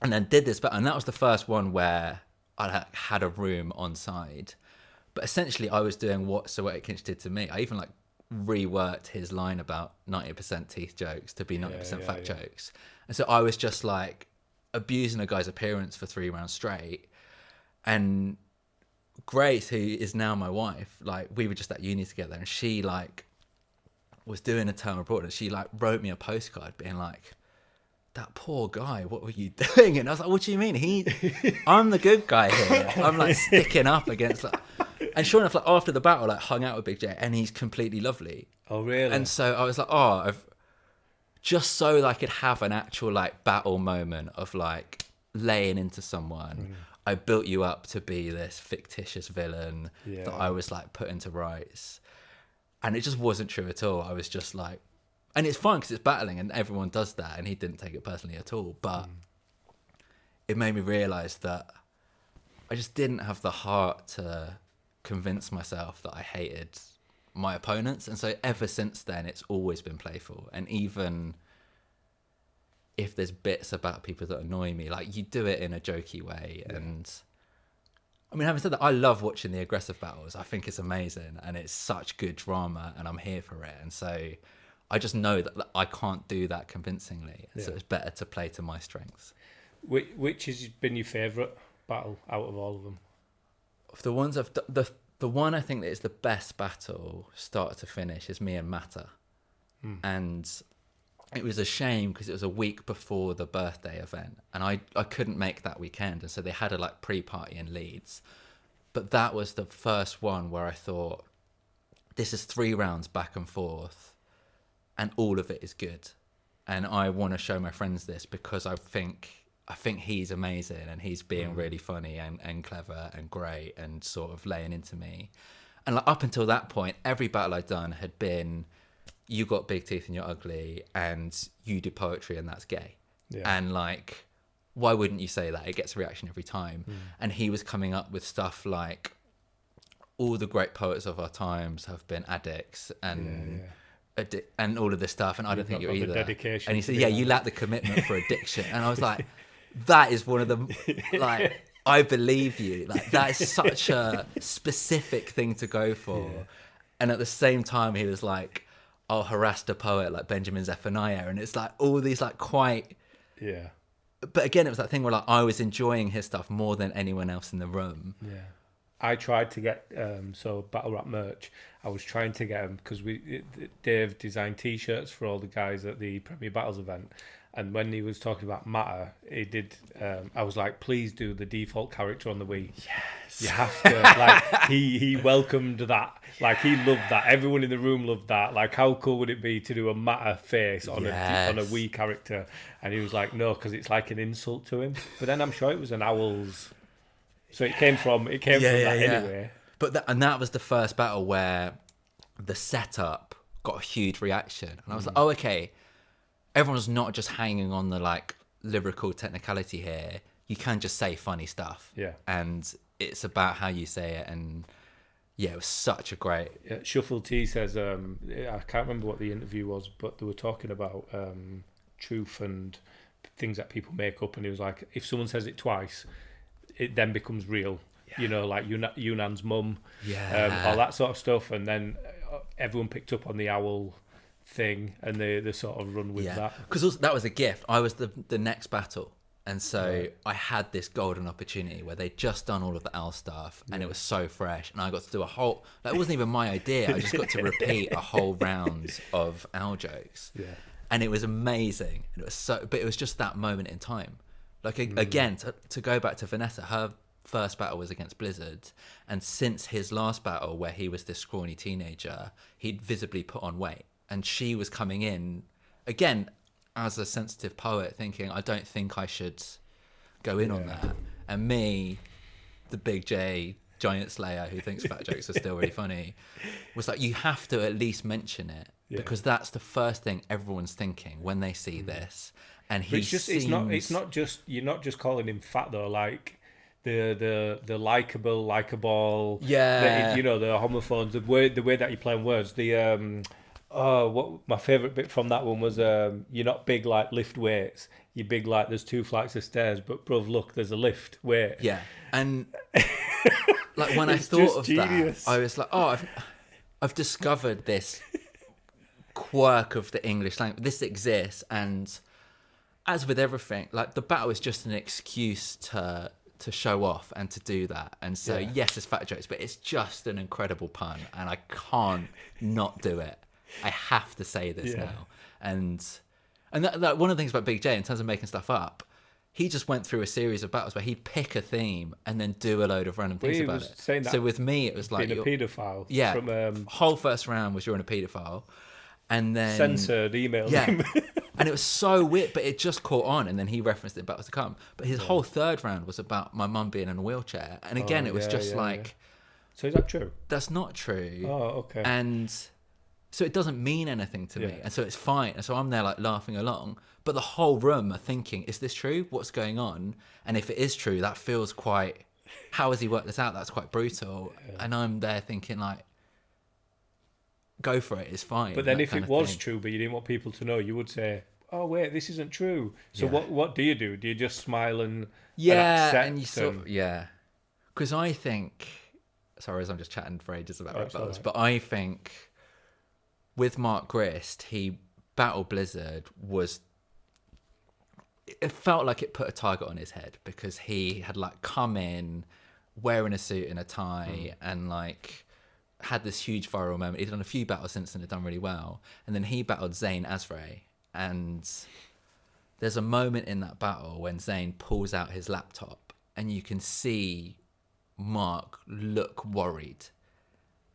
then did this, and that was the first one where I had a room on side. But essentially, I was doing what Sir Watkins did to me. I even like reworked his line about 90% teeth jokes to be 90% fat jokes. And so I was just like abusing a guy's appearance for 3 rounds straight. And Grace, who is now my wife, like we were just at uni together, and she like was doing a term abroad, and she like wrote me a postcard being like, that poor guy, what were you doing? And I was like, what do you mean? I'm the good guy here. I'm like sticking up against like, and sure enough, like after the battle, like hung out with Big J, and he's completely lovely. Oh, really? And so I was like, I've just so that I could have an actual like battle moment of like laying into someone. I built you up to be this fictitious villain that I was like putting to rights, and it just wasn't true at all. I was just like, and it's fine because it's battling and everyone does that, and he didn't take it personally at all. But it made me realize that I just didn't have the heart to convince myself that I hated my opponents. And so ever since then, it's always been playful. And even if there's bits about people that annoy me, like you do it in a jokey way. And I mean, having said that, I love watching the aggressive battles. I think it's amazing and it's such good drama, and I'm here for it. And so I just know that I can't do that convincingly. So it's better to play to my strengths. Which has been your favourite battle out of all of them? Of the ones I've the one I think that is the best battle, start to finish, is me and Matter. And it was a shame because it was a week before the birthday event, and I couldn't make that weekend, and so they had a like pre-party in Leeds. But that was the first one where I thought, this is 3 rounds back and forth, and all of it is good, and I want to show my friends this because I think he's amazing, and he's being really funny and clever and great and sort of laying into me. And like up until that point, every battle I'd done had been, you got big teeth and you're ugly, and you do poetry and that's gay. And like, why wouldn't you say that? It gets a reaction every time. And he was coming up with stuff like, all the great poets of our times have been addicts and and all of this stuff, and I don't think you're either. Dedication, and he said, you lack the commitment for addiction. And I was like, that is one of the, like, I believe you. Like, that is such a specific thing to go for. And at the same time, he was like, I'll harass a poet like Benjamin Zephaniah. And it's like all these like quite... But again, it was that thing where like I was enjoying his stuff more than anyone else in the room. I tried to get so battle rap merch. I was trying to get them because Dave designed T-shirts for all the guys at the Premier Battles event, and when he was talking about Matter, he did. I was like, please do the default character on the Wii. Yes, you have to. Like he welcomed that. Like he loved that. Everyone in the room loved that. Like how cool would it be to do a Matter face on a Wii character? And he was like, no, because it's like an insult to him. But then I'm sure it was an owl's. So it came from that anyway. But that was the first battle where the setup got a huge reaction, and I was like, oh, okay, everyone's not just hanging on the like lyrical technicality here. You can just say funny stuff, and it's about how you say it. And it was such a great. Shuffle T says, I can't remember what the interview was, but they were talking about truth and things that people make up, and he was like, if someone says it twice, it then becomes real. You know, like Yunan's mum, all that sort of stuff. And then everyone picked up on the owl thing, and they sort of run with that. Because that was a gift. I was the next battle, and so I had this golden opportunity where they'd just done all of the owl stuff, and it was so fresh, and I got to do a whole. That wasn't even my idea. I just got to repeat a whole round of owl jokes, and it was amazing. And it was but it was just that moment in time. Like again, to go back to Vanessa, her first battle was against Blizzard, and since his last battle where he was this scrawny teenager, he'd visibly put on weight, and she was coming in again as a sensitive poet thinking, I don't think I should go in on that. And me, the Big J giant slayer who thinks fat jokes are still really funny, was like, you have to at least mention it, because that's the first thing everyone's thinking when they see this. And it's not just, you're not just calling him fat though, like the likeable, you know, the homophones, the way that you play words, the Oh, what my favourite bit from that one was you're not big like lift weights. You're big like there's 2 flights of stairs, but bruv, look, there's a lift. Wait. Yeah, and like when I It's thought just of genius. that, I was like, oh, I've discovered this quirk of the English language. This exists, and as with everything, like the battle is just an excuse to show off and to do that. And so Yeah. yes, it's fat jokes, but it's just an incredible pun, and I can't not do it. I have to say this Yeah. now. And that one of the things about Big J in terms of making stuff up, he just went through a series of battles where he'd pick a theme and then do a load of random things he about was it. saying that So with me, it was like Being a paedophile. yeah, From whole first round was you're in a paedophile, and then censored email. yeah, him. and it was so weird, but it just caught on, and then he referenced it in Battles to Come. But his whole third round was about my mum being in a wheelchair, and again, Oh, it was yeah, just yeah, like yeah. So is that true? that's not true. Oh, okay. And so it doesn't mean anything to me, Yeah. and so it's fine. And so I'm there like laughing along, but the whole room are thinking, "Is this true? What's going on?" And if it is true, that feels quite. How has he worked this out? That's quite brutal. And I'm there thinking like, "Go for it. It's fine." But then that if kind it of was thing. true, but you didn't want people to know, you would say, "Oh wait, this isn't true." So Yeah. what do you do? Do you just smile and Yeah, accept and you sort of, yeah. Because I think, sorry, as I'm just chatting for ages about Oh, rap it's battles, alright. but I think with Mark Grist, Battle Blizzard was, it felt like it put a target on his head because he had like come in wearing a suit and a tie and like had this huge viral moment. He'd done a few battles since and had done really well. And then he battled Zayn Azray, and there's a moment in that battle when Zayn pulls out his laptop and you can see Mark look worried.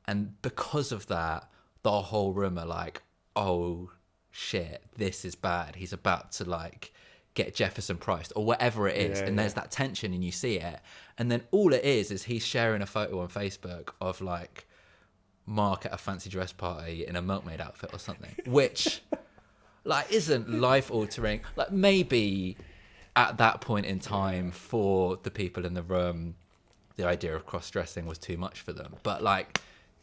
And because of that, the whole room are like, oh shit, this is bad. He's about to like get Jefferson priced or whatever it is. Yeah, and there's that tension and you see it. And then all it is he's sharing a photo on Facebook of like Mark at a fancy dress party in a milkmaid outfit or something, which like isn't life altering. Like maybe at that point in time for the people in the room, the idea of cross dressing was too much for them. But like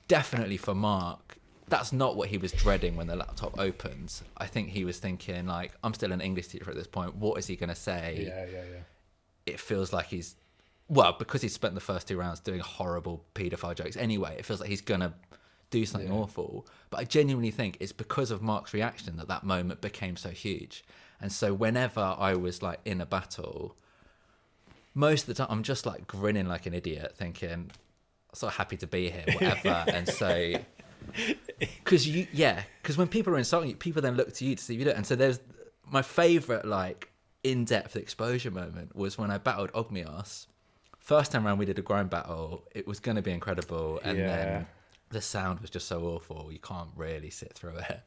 definitely for Mark, that's not what he was dreading when the laptop opens. I think he was thinking like, I'm still an English teacher at this point. What is he going to say? yeah. It feels like he's, well, because he spent the first 2 rounds doing horrible paedophile jokes anyway, it feels like he's going to do something awful. But I genuinely think it's because of Mark's reaction that moment became so huge. And so whenever I was like in a battle, most of the time I'm just like grinning like an idiot thinking, so happy to be here, whatever. And so, because when people are insulting you, people then look to you to see if you do it. And so there's my favorite like in-depth exposure moment was when I battled Ogmios. First time round we did a grind battle, it was going to be incredible, and Yeah. then the sound was just so awful you can't really sit through it.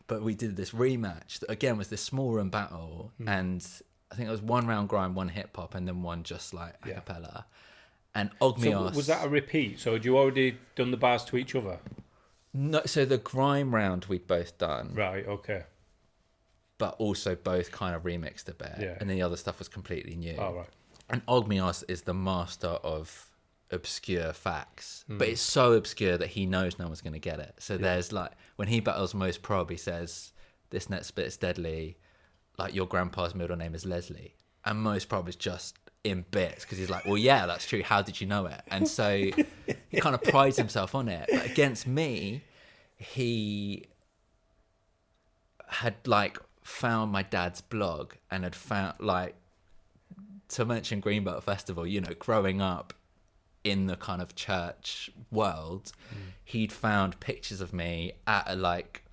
But we did this rematch that again was this small room battle, and I think it was 1 round grind, 1 hip hop, and then 1 just like a cappella. And So Ogmios was that a repeat? So had you already done the bars to each other? no, so the grime round we'd both done, Right. Okay. but also both kind of remixed a bit, Yeah. and then the other stuff was completely new. All right. And Ogmios is the master of obscure facts, but it's so obscure that he knows no one's going to get it. So there's like, when he battles Most Prob, he says, this net spit's deadly, like your grandpa's middle name is Leslie. And Most Prob is just in bits because he's like, well, yeah, that's true. How did you know it? And so he kind of prides himself on it. But against me, he had like found my dad's blog and had found like, to mention Greenbelt Festival, you know, growing up in the kind of church world, he'd found pictures of me at a like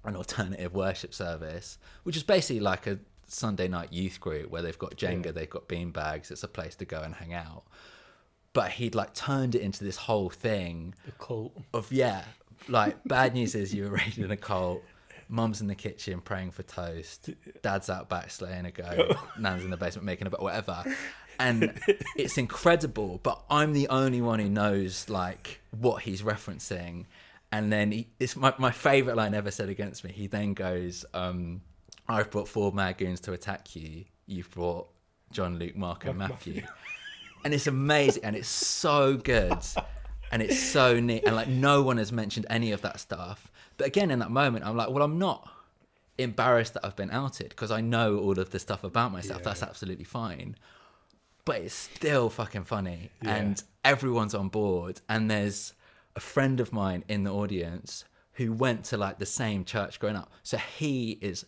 an alternative worship service, which is basically like a Sunday night youth group where they've got Jenga, they've got beanbags, it's a place to go and hang out. But he'd like turned it into this whole thing The cult. of like bad news is you were raised in a cult, mum's in the kitchen praying for toast, dad's out back slaying a goat, nan's in the basement making a whatever. And it's incredible, but I'm the only one who knows like what he's referencing. And then it's my favorite line ever said against me. He then goes, I've brought 4 mad goons to attack you, you've brought John, Luke, Mark and Matthew. And it's amazing and it's so good. And it's so neat. And like, no one has mentioned any of that stuff. But again, in that moment, I'm like, well, I'm not embarrassed that I've been outed because I know all of the stuff about myself. That's absolutely fine. But it's still fucking funny. And everyone's on board. And there's a friend of mine in the audience who went to like the same church growing up. So he is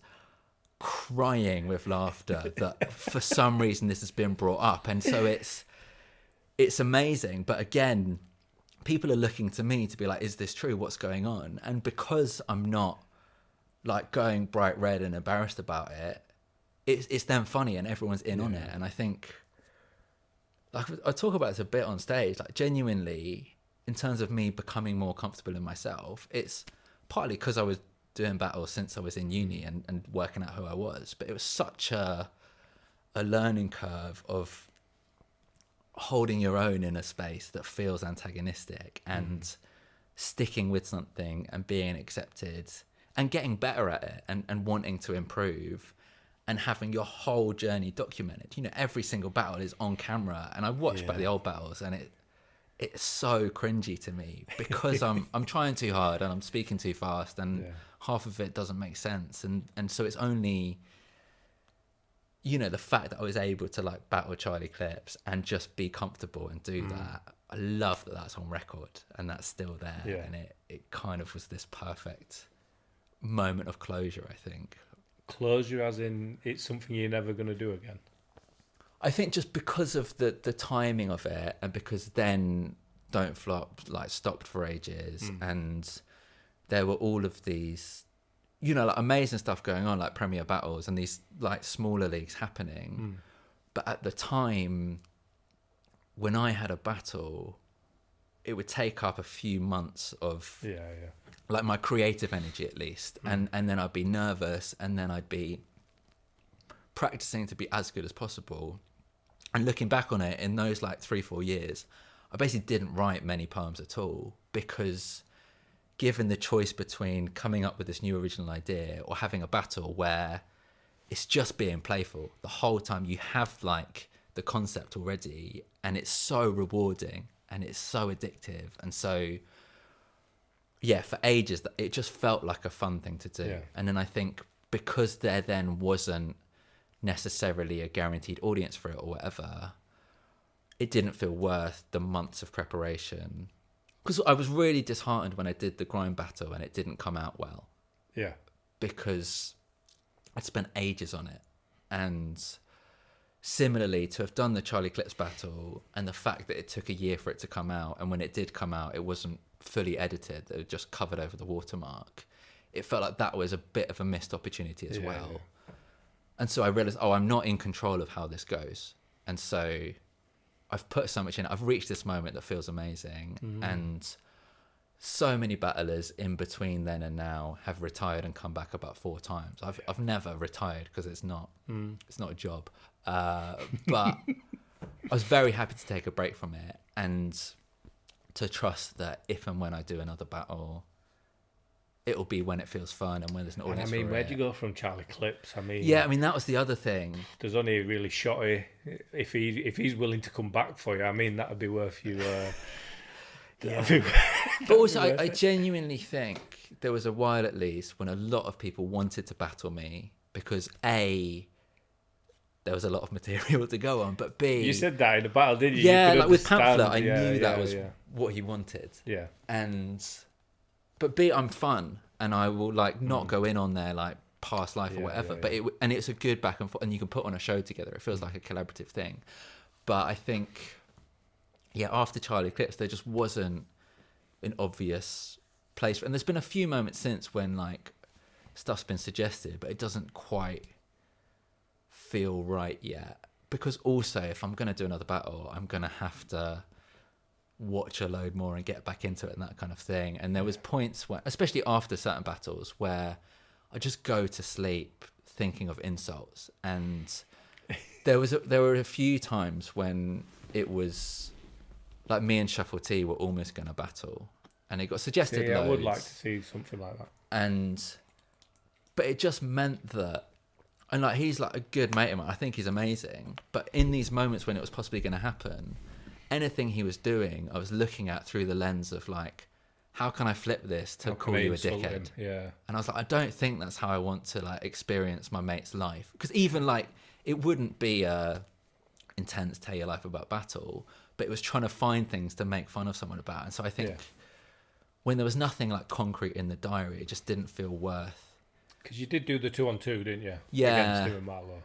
crying with laughter that for some reason this has been brought up. And so it's amazing. But again, people are looking to me to be like, is this true? What's going on? And because I'm not like going bright red and embarrassed about it, it's then funny and everyone's in on it. And I think, like I talk about this a bit on stage, like genuinely in terms of me becoming more comfortable in myself, it's partly because I was doing battles since I was in uni and working out who I was, but it was such a learning curve of holding your own in a space that feels antagonistic and sticking with something and being accepted and getting better at it and wanting to improve and having your whole journey documented. You know, every single battle is on camera, and I watch back the old battles and it's so cringy to me because I'm trying too hard and I'm speaking too fast and half of it doesn't make sense. And so it's only, you know, the fact that I was able to like battle Charlie Clips and just be comfortable and do that. I love that that's on record and that's still there. Yeah. And it kind of was this perfect moment of closure, I think. Closure as in it's something you're never going to do again? I think just because of the timing of it, and because then Don't Flop like stopped for ages, and there were all of these, you know, like amazing stuff going on, like Premier Battles and these like smaller leagues happening. But at the time, when I had a battle, it would take up a few months of like my creative energy at least, and then I'd be nervous, and then I'd be practicing to be as good as possible. And looking back on it, in those like 3-4 years, I basically didn't write many poems at all, because given the choice between coming up with this new original idea or having a battle where it's just being playful the whole time, you have like the concept already, and it's so rewarding and it's so addictive. And so, yeah, for ages, it just felt like a fun thing to do. And then I think because there then wasn't necessarily a guaranteed audience for it or whatever, it didn't feel worth the months of preparation, because I was really disheartened when I did the Grime battle and it didn't come out well, because I'd spent ages on it. And similarly, to have done the Charlie Clips battle and the fact that it took a year for it to come out, and when it did come out it wasn't fully edited, it was just covered over the watermark, it felt like that was a bit of a missed opportunity as well. And so I realized, I'm not in control of how this goes. And so I've put so much in. I've reached this moment that feels amazing. And so many battlers in between then and now have retired and come back about 4 times. I've never retired because it's not a job. But I was very happy to take a break from it and to trust that if and when I do another battle, it'll be when it feels fun and when there's an audience. And I mean, for where'd it. you go from Charlie Clips? I mean, Yeah, I mean that was the other thing. There's only really Shotty. If he's willing to come back for you, I mean, that'd be worth you. But also, I genuinely think there was a while at least when a lot of people wanted to battle me because A, there was a lot of material to go on, but B, you said that in the battle, didn't you? Yeah, You could like with understand. Pamphlet, I knew that was what he wanted. Yeah. But B, I'm fun, and I will like not go in on their like past life or whatever. But it's a good back and forth, and you can put on a show together. It feels like a collaborative thing. But I think, after Charlie Clips, there just wasn't an obvious place. And there's been a few moments since when like stuff's been suggested, but it doesn't quite feel right yet. Because also, if I'm going to do another battle, I'm going to have to watch a load more and get back into it and that kind of thing. And there was points where, especially after certain battles, where I just go to sleep thinking of insults. And there were a few times when it was like me and Shuffle T were almost going to battle, and it got suggested. I would loads. like to see something like that. But it just meant that, and like he's like a good mate of mine. I think he's amazing. But in these moments when it was possibly going to happen, anything he was doing, I was looking at through the lens of like, how can I flip this to How can call I you a insult dickhead? him? Yeah. And I was like, I don't think that's how I want to like experience my mate's life. Because even like, it wouldn't be a intense tell your life about battle, but it was trying to find things to make fun of someone about. And so I think Yeah. when there was nothing like concrete in the diary, it just didn't feel worth. Because you did do the 2-on-2, didn't you? Yeah. Against him and Marlowe.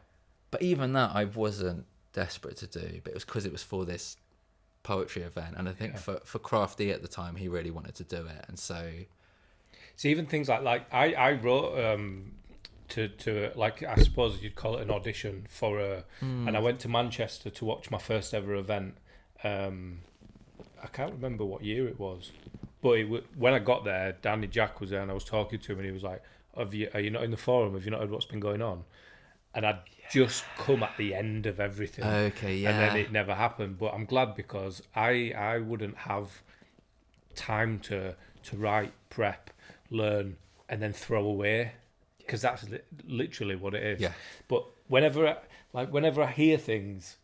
But even that I wasn't desperate to do, but it was because it was for this poetry event. And I think Yeah. for Crafty at the time, he really wanted to do it. And so, So even things like I wrote to like, I suppose you'd call it an audition for a, and I went to Manchester to watch my first ever event. I can't remember what year it was, but when I got there, Danny Jack was there, and I was talking to him, and he was like, are you not in the forum? Have you not heard what's been going on? And I'd just come at the end of everything. okay, yeah. And then it never happened. But I'm glad, because I wouldn't have time to write, prep, learn, and then throw away, because that's literally what it is. Yeah. But whenever I hear things,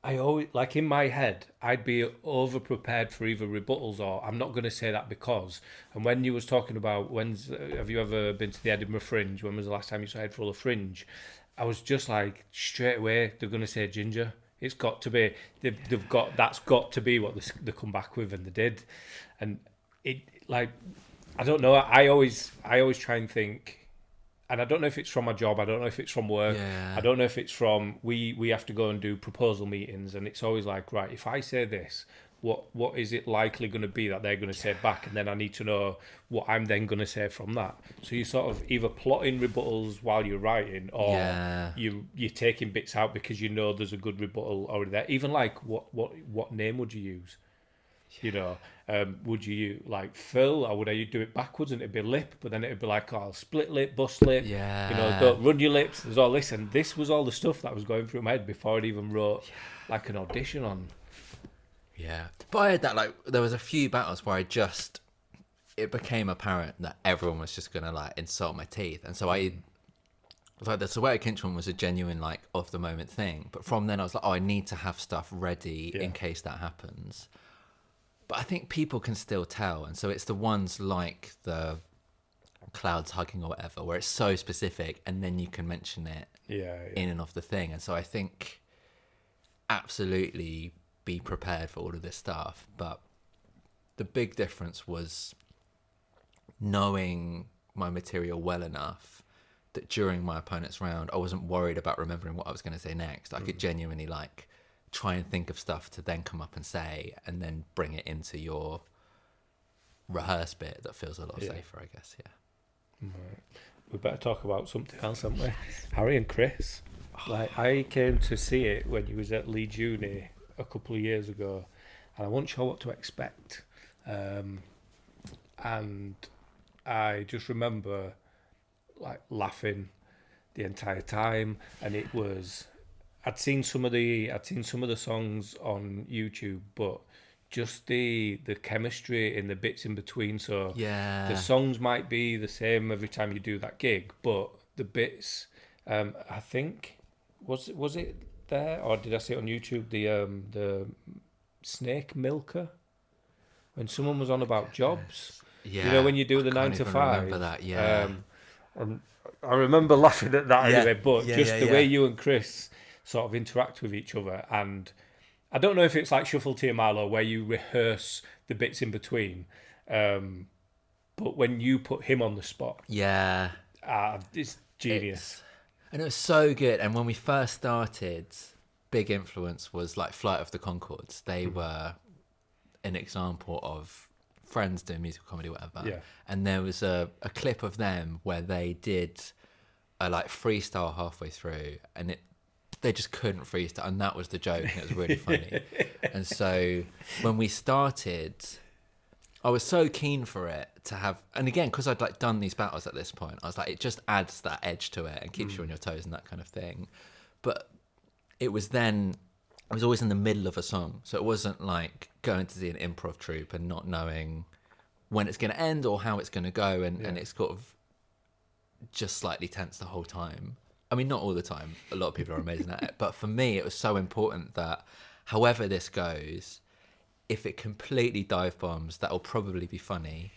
I always, like, in my head, I'd be over prepared for either rebuttals or I'm not going to say that because. And when you was talking about have you ever been to the Edinburgh Fringe? When was the last time you saw Edinburgh Fringe? I was just like, straight away they're going to say Ginger. It's got to be. That's got to be what they come back with, and they did. And it, like, I don't know. I always try and think. And I don't know if it's from my job. I don't know if it's from work. Yeah. I don't know if it's from we have to go and do proposal meetings, and it's always like, right, if I say this, what is it likely going to be that they're going to say back, and then I need to know what I'm then going to say from that. So you sort of either plotting rebuttals while you're writing, or Yeah. you're taking bits out because you know there's a good rebuttal already there. Even like what name would you use? You know, would you like Phil, or would I do it backwards and it'd be lip, but then it'd be like, oh, split lip, bust lip, Yeah. you know, don't run your lips. There's all this, and this was all the stuff that was going through my head before I'd even wrote like an audition on. Yeah. But I had that, like, there was a few battles where it became apparent that everyone was just going to, like, insult my teeth. And so like, the Soweto Kinch one was a genuine, like, of the moment thing. But from then I was like, oh, I need to have stuff ready in case that happens. But I think people can still tell. And so it's the ones like the clouds hugging or whatever, where it's so specific and then you can mention it in and off the thing. And so I think absolutely be prepared for all of this stuff. But the big difference was knowing my material well enough that during my opponent's round, I wasn't worried about remembering what I was going to say next. I could genuinely, like, try and think of stuff to then come up and say, and then bring it into your rehearse bit that feels a lot safer, I guess. Yeah. Right. We better talk about something else, haven't we? Harry and Chris. Like, I came to see it when you was at Leeds Uni a couple of years ago, and I wasn't sure what to expect. And I just remember, like, laughing the entire time, and it was. I'd seen some of the songs on YouTube, but just the chemistry in the bits in between. So Yeah. the songs might be the same every time you do that gig, but the bits, I think, was it there, or did I see it on YouTube? The Snake Milker, when someone was on about jobs. Yeah. You know, when you do the I 9 can't to even 5. remember that, yeah. And I remember laughing at that Yeah. anyway, but Yeah, just yeah, the yeah. way you and Chris sort of interact with each other, and I don't know if it's like Shuffle Tia Marlowe where you rehearse the bits in between, but when you put him on the spot, Yeah. it's genius. And it was so good. And when we first started, big influence was like Flight of the Conchords. They were an example of friends doing musical comedy, whatever. Yeah. And there was a clip of them where they did a like freestyle halfway through, and they just couldn't freestyle, and that was the joke, and it was really funny. And so when we started, I was so keen for it to have, and again, because I'd like done these battles at this point, I was like, it just adds that edge to it and keeps you on your toes and that kind of thing. But it was always in the middle of a song, so it wasn't like going to see an improv troupe and not knowing when it's going to end or how it's going to go, and it's sort of just slightly tense the whole time. I mean, not all the time. A lot of people are amazing at it, but for me, it was so important that however this goes, if it completely dive bombs, that'll probably be funny.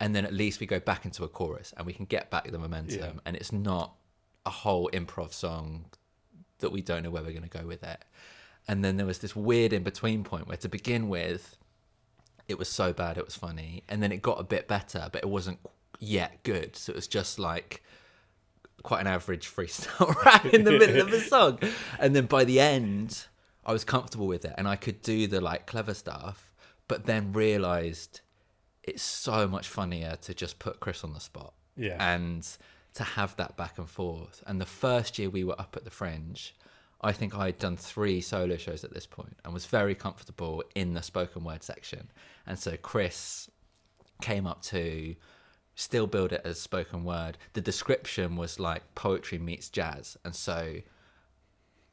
And then at least we go back into a chorus and we can get back the momentum. And it's not a whole improv song that we don't know where we're going to go with it. And then there was this weird in-between point where to begin with, it was so bad it was funny. And then it got a bit better, but it wasn't yet good. So it was just like quite an average freestyle rap in the middle of a song. And then by the end, I was comfortable with it and I could do the like clever stuff, but then realised it's so much funnier to just put Chris on the spot. Yeah. And to have that back and forth. And the first year we were up at the Fringe, I think I'd done 3 solo shows at this point and was very comfortable in the spoken word section. And so Chris came up to still build it as spoken word. The description was like poetry meets jazz. And so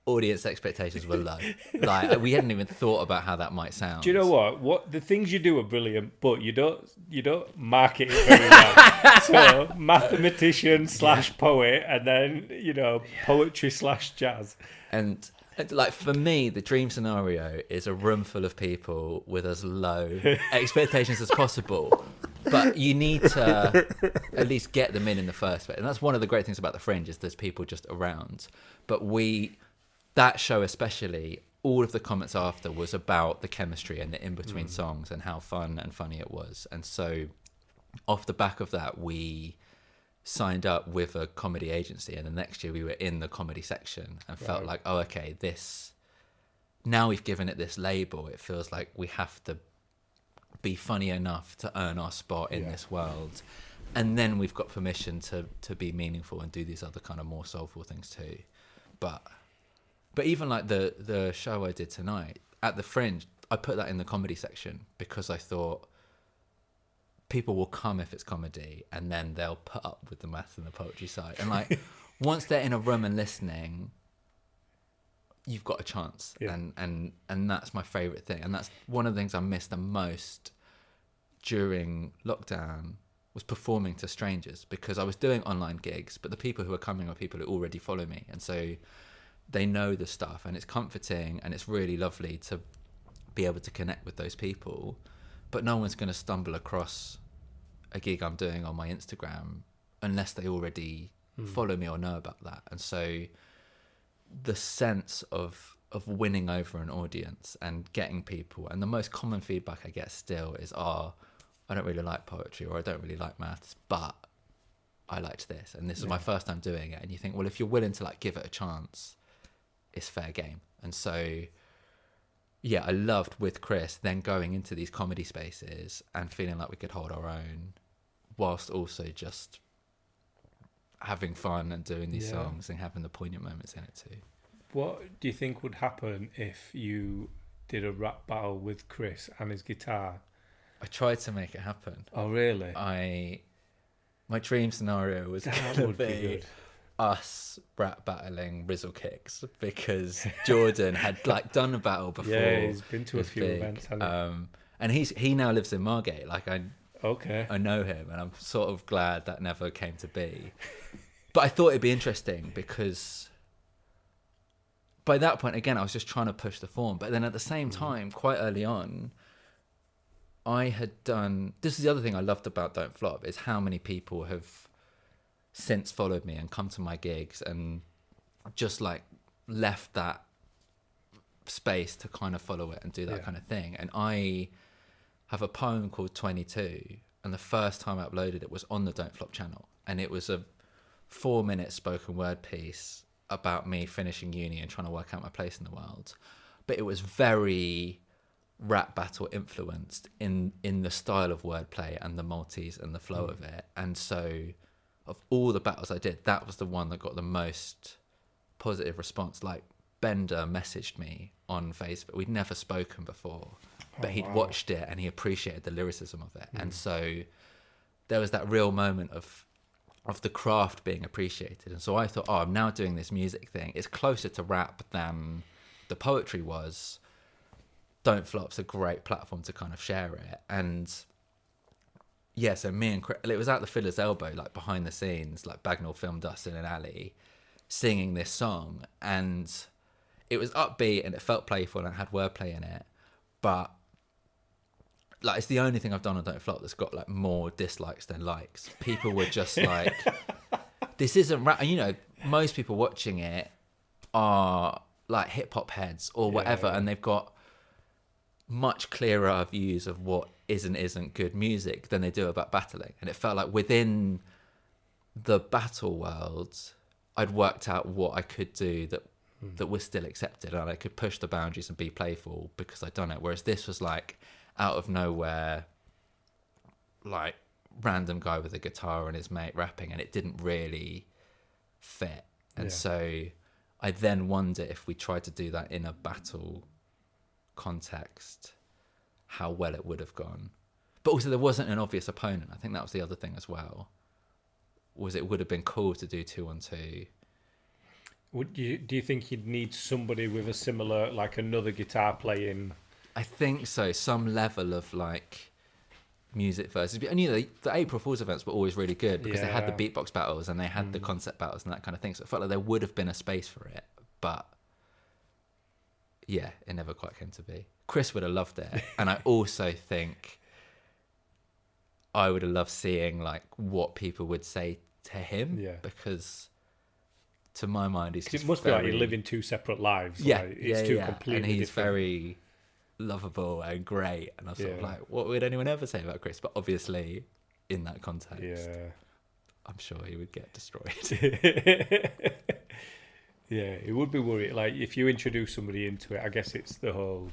audience expectations were low. Like we hadn't even thought about how that might sound. Do you know what the things you do are brilliant, but you don't market it very well. So mathematician / poet, and then poetry / jazz. And like for me, the dream scenario is a room full of people with as low expectations as possible. But you need to at least get them in the first place. And that's one of the great things about the Fringe is there's people just around. But that show especially, all of the comments after was about the chemistry and the in-between songs and how fun and funny it was. And so off the back of that, we signed up with a comedy agency. And the next year we were in the comedy section and felt like, oh, okay, now we've given it this label. It feels like we have to be funny enough to earn our spot in this world. And then we've got permission to be meaningful and do these other kind of more soulful things too. But even like the show I did tonight at the Fringe, I put that in the comedy section because I thought people will come if it's comedy and then they'll put up with the math and the poetry side. And like once they're in a room and listening, you've got a chance. Yeah. And that's my favourite thing. And that's one of the things I missed the most during lockdown was performing to strangers, because I was doing online gigs, but the people who are coming are people who already follow me. And so they know the stuff and it's comforting and it's really lovely to be able to connect with those people. But no one's going to stumble across a gig I'm doing on my Instagram unless they already follow me or know about that. And so the sense of winning over an audience and getting people, and the most common feedback I get still is, I don't really like poetry, or I don't really like maths, but I liked this and this is my first time doing it. And you think, well, if you're willing to like give it a chance, it's fair game. And so yeah, I loved with Chris then going into these comedy spaces and feeling like we could hold our own whilst also just having fun and doing these songs and having the poignant moments in it too. What do you think would happen if you did a rap battle with Chris and his guitar? I tried to make it happen. Oh, really? My dream scenario was That going would to be be good. us rap battling Rizzle Kicks, because Jordan had like done a battle before. Yeah, he's been to a It's few big. events, hasn't he? And he now lives in Margate. Like Okay. I know him, and I'm sort of glad that never came to be. But I thought it'd be interesting because by that point, again, I was just trying to push the form. But then at the same time, quite early on, I had done... This is the other thing I loved about Don't Flop, is how many people have since followed me and come to my gigs and just like left that space to kind of follow it and do that kind of thing. And I have a poem called 22, and the first time I uploaded it was on the Don't Flop channel, and it was a 4-minute spoken word piece about me finishing uni and trying to work out my place in the world. But it was very rap battle influenced in the style of wordplay and the multis and the flow of it. And so of all the battles I did, that was the one that got the most positive response. Like Bender messaged me on Facebook. We'd never spoken before, but he'd watched it and he appreciated the lyricism of it. And so there was that real moment of the craft being appreciated. And so I thought, I'm now doing this music thing. It's closer to rap than the poetry was. Don't Flop's a great platform to kind of share it. And yeah, so me and Chris, it was at the Filler's Elbow, like behind the scenes, like Bagnall filmed us in an alley singing this song. And it was upbeat and it felt playful and it had wordplay in it. But like, it's the only thing I've done on Don't Flop that's got like more dislikes than likes. People were just like, this isn't rap. And you know, most people watching it are like hip hop heads or whatever, Yeah. and they've got much clearer views of what is and isn't good music than they do about battling. And it felt like within the battle world, I'd worked out what I could do that was still accepted, and I could push the boundaries and be playful because I'd done it. Whereas this was like out of nowhere, like random guy with a guitar and his mate rapping, and it didn't really fit. And Yeah. so I then wonder if we tried to do that in a battle context, how well it would have gone. But also there wasn't an obvious opponent. I think that was the other thing as well, was it would have been cool to do 2-on-2. Do you think you'd need somebody with a similar, like another guitar playing? I think so, some level of like music versus, and you know, the April Fool's events were always really good because they had the beatbox battles and they had the concept battles and that kind of thing, so it felt like there would have been a space for it, but yeah, it never quite came to be. Chris would have loved it, and I also think I would have loved seeing like what people would say to him, Yeah. because to my mind he's 'Cause just it must be like very- you're living two separate lives. yeah, like, it's two completely and he's different. very lovable and great, and I was sort of Yeah. like, what would anyone ever say about Chris? But obviously in that context, Yeah. I'm sure he would get destroyed. Yeah, it would be worrying. Like if you introduce somebody into it, I guess it's the whole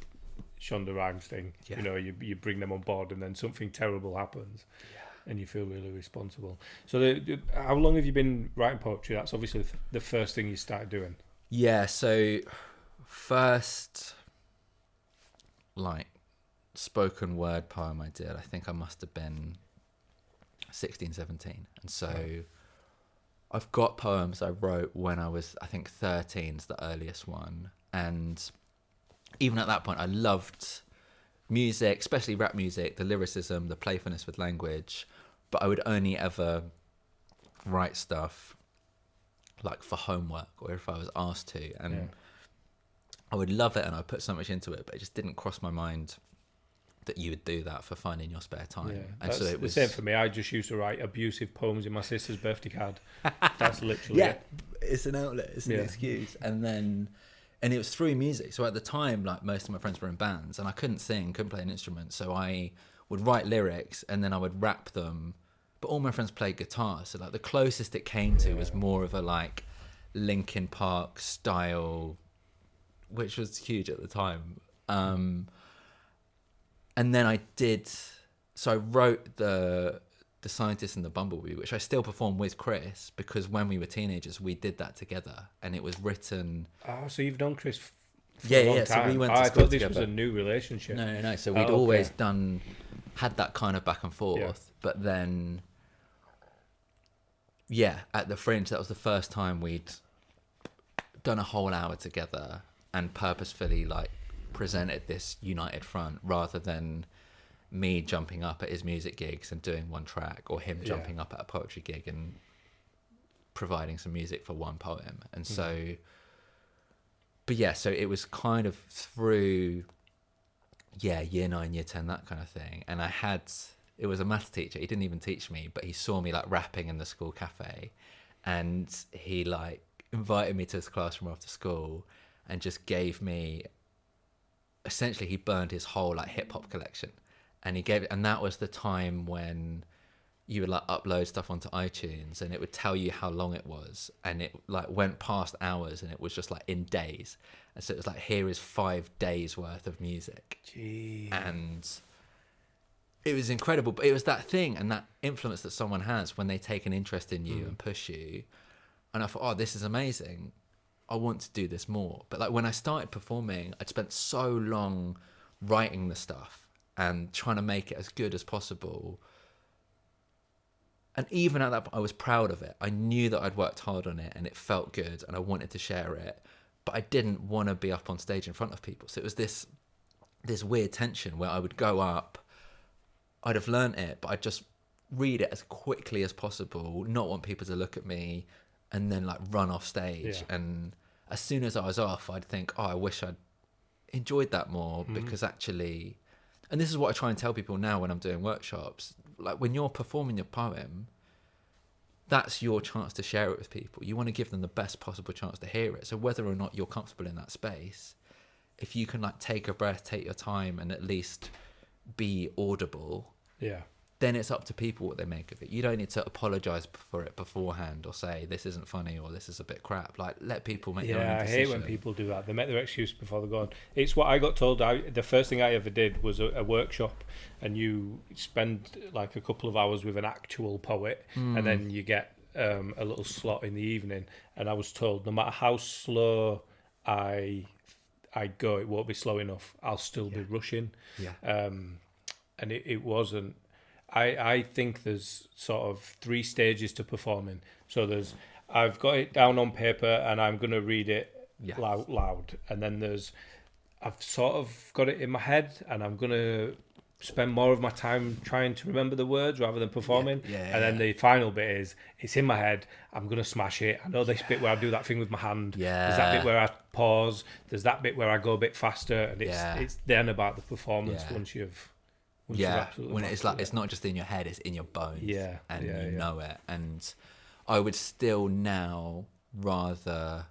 Shonda Rhimes thing. Yeah. You know, you bring them on board and then something terrible happens, and you feel really responsible. So, how long have you been writing poetry? That's obviously the first thing you started doing. Yeah, so first like spoken word poem I did, I think I must have been 16, 17. And so I've got poems I wrote when I was, I think 13 is the earliest one. And even at that point, I loved music, especially rap music, the lyricism, the playfulness with language. But I would only ever write stuff like for homework or if I was asked to. And Yeah. I would love it and I put so much into it, but it just didn't cross my mind that you would do that for fun in your spare time. Yeah, And that's so it was the same for me. I just used to write abusive poems in my sister's birthday card. That's literally yeah, it. it's an outlet, it's an Yeah. excuse. And it was through music. So at the time, like most of my friends were in bands and I couldn't sing, couldn't play an instrument. So I would write lyrics and then I would rap them. But all my friends played guitar. So like the closest it came to was more of a like Linkin Park style, which was huge at the time. And then I wrote the Scientist and the Bumblebee, which I still perform with Chris because when we were teenagers, we did that together and it was written. Oh, so you've known Chris for Yeah, a long yeah, time. so we went to I school thought this together. was a new relationship. No. So Oh, we'd okay. always had that kind of back and forth. Yeah. But then, yeah, at the Fringe, that was the first time we'd done a whole hour together and purposefully like presented this united front rather than me jumping up at his music gigs and doing one track or him Yeah. jumping up at a poetry gig and providing some music for one poem. And so, but yeah, so it was kind of through, yeah, year 9, year 10, that kind of thing. And it was a maths teacher. He didn't even teach me, but he saw me like rapping in the school cafe and he like invited me to his classroom after school and just gave me, essentially he burned his whole like hip hop collection. And that was the time when you would like upload stuff onto iTunes and it would tell you how long it was, and it like went past hours and it was just like in days. And so it was like, here is 5 days worth of music. Gee. And it was incredible. But it was that thing and that influence that someone has when they take an interest in you and push you. And I thought, oh, this is amazing. I want to do this more. But like when I started performing, I'd spent so long writing the stuff and trying to make it as good as possible. And even at that point, I was proud of it. I knew that I'd worked hard on it and it felt good and I wanted to share it. But I didn't want to be up on stage in front of people. So it was this weird tension where I would go up, I'd have learnt it, but I'd just read it as quickly as possible, not want people to look at me, and then like run off stage. Yeah. And as soon as I was off, I'd think, oh, I wish I'd enjoyed that more because actually And this is what I try and tell people now when I'm doing workshops. Like, when you're performing your poem, that's your chance to share it with people. You want to give them the best possible chance to hear it. So whether or not you're comfortable in that space, if you can like take a breath, take your time, and at least be audible, Yeah. then it's up to people what they make of it. You don't need to apologize for it beforehand or say this isn't funny or this is a bit crap. Like, let people make their own Yeah, I decision. hate when people do that. They make their excuse before they go on. It's what I got told. The first thing I ever did was a workshop, and you spend like a couple of hours with an actual poet, and then you get a little slot in the evening. And I was told no matter how slow I go, it won't be slow enough. I'll still be rushing. Yeah. And it wasn't. I think there's sort of 3 stages to performing. So I've got it down on paper and I'm going to read it Yeah. loud. And then I've sort of got it in my head and I'm going to spend more of my time trying to remember the words rather than performing. Yeah, and then the final bit is, it's in my head, I'm going to smash it. I know this bit where I do that thing with my hand. There's that bit where I pause. There's that bit where I go a bit faster. And it's then about the performance once you've... When it's like, it's not just in your head, it's in your bones. And you know it. And I would still now rather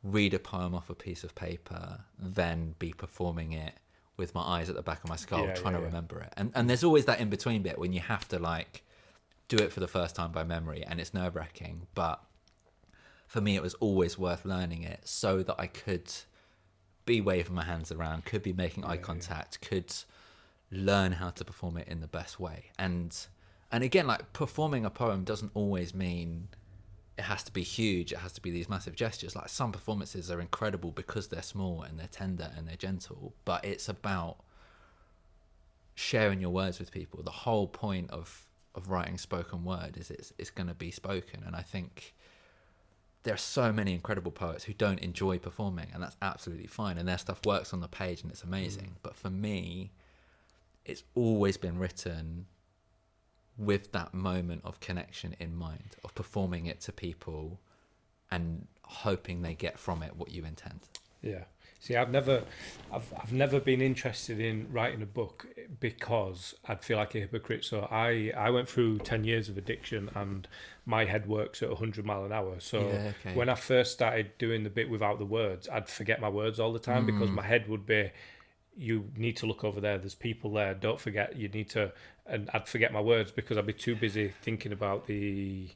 read a poem off a piece of paper than be performing it with my eyes at the back of my skull trying to remember it. And there's always that in-between bit when you have to like do it for the first time by memory, and it's nerve-wracking. But for me, it was always worth learning it so that I could be waving my hands around, could be making eye contact, could learn how to perform it in the best way. And again, like, performing a poem doesn't always mean it has to be huge, it has to be these massive gestures. Like, some performances are incredible because they're small and they're tender and they're gentle, but it's about sharing your words with people. The whole point of writing spoken word is it's going to be spoken. And I think there are so many incredible poets who don't enjoy performing, and that's absolutely fine, and their stuff works on the page and it's amazing. But for me, it's always been written with that moment of connection in mind, of performing it to people and hoping they get from it what you intend. Yeah. See, I've never been interested in writing a book because I'd feel like a hypocrite. So I went through 10 years of addiction and my head works at 100 mile an hour. So when I first started doing the bit without the words, I'd forget my words all the time because my head would be, you need to look over there, there's people there, don't forget, you need to, and I'd forget my words because I'd be too busy thinking about the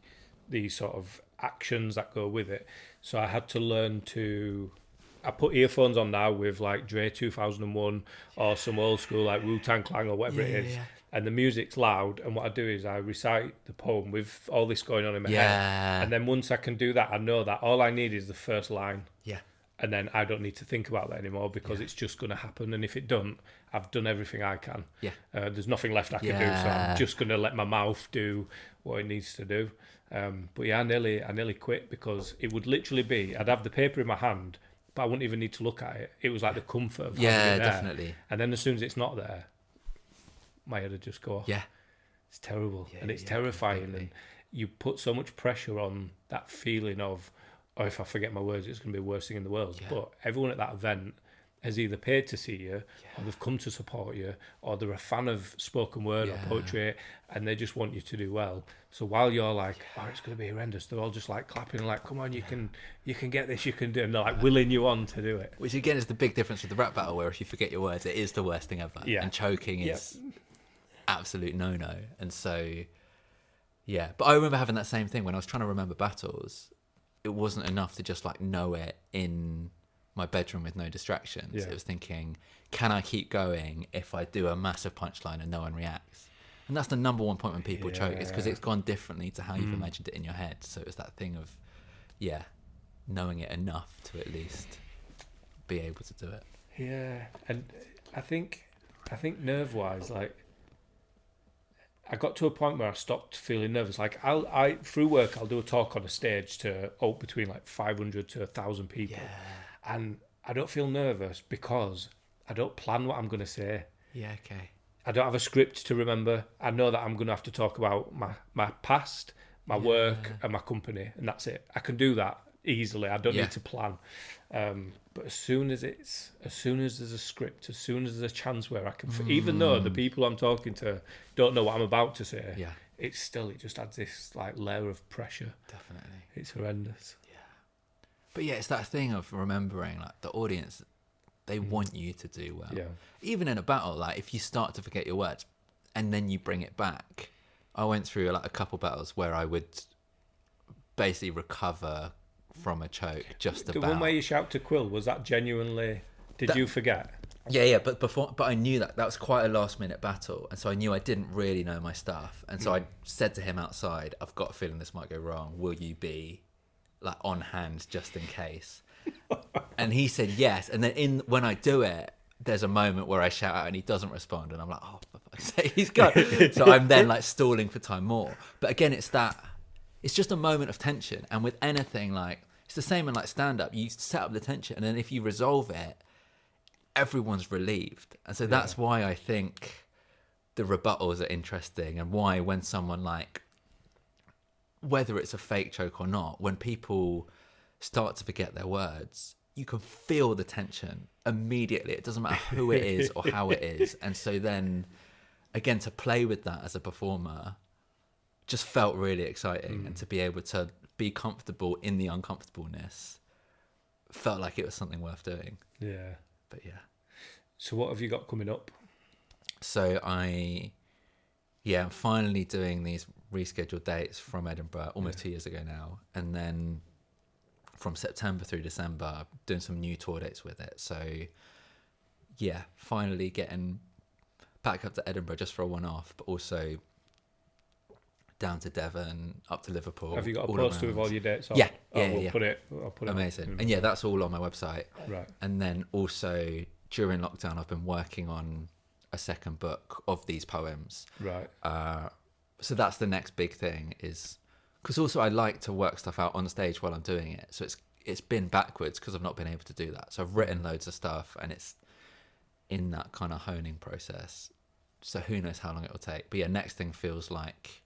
sort of actions that go with it. So I had to learn to, I put earphones on now with like Dre 2001 or some old school like Wu-Tang Clan or whatever it is, and the music's loud, and what I do is I recite the poem with all this going on in my head, and then once I can do that, I know that all I need is the first line. And then I don't need to think about that anymore because it's just going to happen. And if it don't, I've done everything I can. There's nothing left I can do, so I'm just going to let my mouth do what it needs to do. But yeah, I nearly quit because it would literally be, I'd have the paper in my hand, but I wouldn't even need to look at it. It was like the comfort of having it there. Definitely. And then as soon as it's not there, my head would just go off. It's terrible. And it's terrifying. Completely. And you put so much pressure on that feeling of, oh, if I forget my words, it's going to be the worst thing in the world. But everyone at that event has either paid to see you, or they've come to support you, or they're a fan of spoken word or poetry, and they just want you to do well. So while you're like, oh, it's going to be horrendous, they're all just like clapping, like, come on, you can get this, you can do it, and they're like willing you on to do it. Which again is the big difference with the rap battle, where if you forget your words, it is the worst thing ever. And choking is absolute no-no. And so, but I remember having that same thing when I was trying to remember battles. It wasn't enough to just like know it in my bedroom with no distractions. It was thinking, can I keep going if I do a massive punchline and no one reacts? And that's the number one point when people choke, is because it's gone differently to how you've imagined it in your head. So it was that thing of, knowing it enough to at least be able to do it. Yeah, and I think nerve-wise, like, I got to a point where I stopped feeling nervous. Like I through work, I'll do a talk on a stage to between like 500 to 1,000 people, and I don't feel nervous because I don't plan what I'm going to say. I don't have a script to remember. I know that I'm going to have to talk about my past, my work, and my company, and that's it. I can do that easily. I don't Yeah. need to plan. But as soon as there's a script, as soon as there's a chance where I can, even though the people I'm talking to don't know what I'm about to say, Yeah, it just adds this like layer of pressure. definitely. It's horrendous. But yeah, it's that thing of remembering, like, the audience, they want you to do well. Yeah. Even in a battle, like, if you start to forget your words and then you bring it back. I went through like a couple battles where I would basically recover from a choke just The about. one where you shout to Quill, was that genuinely? Did you forget? Yeah, but I knew that was quite a last minute battle, and so I knew I didn't really know my stuff, and so I said to him outside, "I've got a feeling this might go wrong. Will you be like on hand just in case?" And he said yes. And then when I do it, there's a moment where I shout out and he doesn't respond, and I'm like, "Oh, for fuck's sake, he's gone." So I'm then like stalling for time more. But again, it's just a moment of tension, and with anything, like, it's the same in like stand up. You set up the tension, and then if you resolve it, everyone's relieved. And so that's why I think the rebuttals are interesting, and why when someone, like, whether it's a fake choke or not, when people start to forget their words, you can feel the tension immediately. It doesn't matter who it is or how it is. And so then again, to play with that as a performer just felt really exciting, and to be able to be comfortable in the uncomfortableness felt like it was something worth doing. Yeah. But yeah. So what have you got coming up? So I'm finally doing these rescheduled dates from Edinburgh almost 2 years ago now. And then from September through December, I'm doing some new tour dates with it. So yeah, finally getting back up to Edinburgh just for a one-off, but also down to Devon, up to Liverpool. Have you got a all poster around. with all your dates on? Yeah, I'll yeah. put it. Amazing. And yeah, that's all on my website. Right. And then also during lockdown, I've been working on a second book of these poems. Right. So that's the next big thing, is because also I like to work stuff out on stage while I'm doing it. So it's been backwards because I've not been able to do that. So I've written loads of stuff, and it's in that kind of honing process. So who knows how long it will take. But yeah, next thing feels like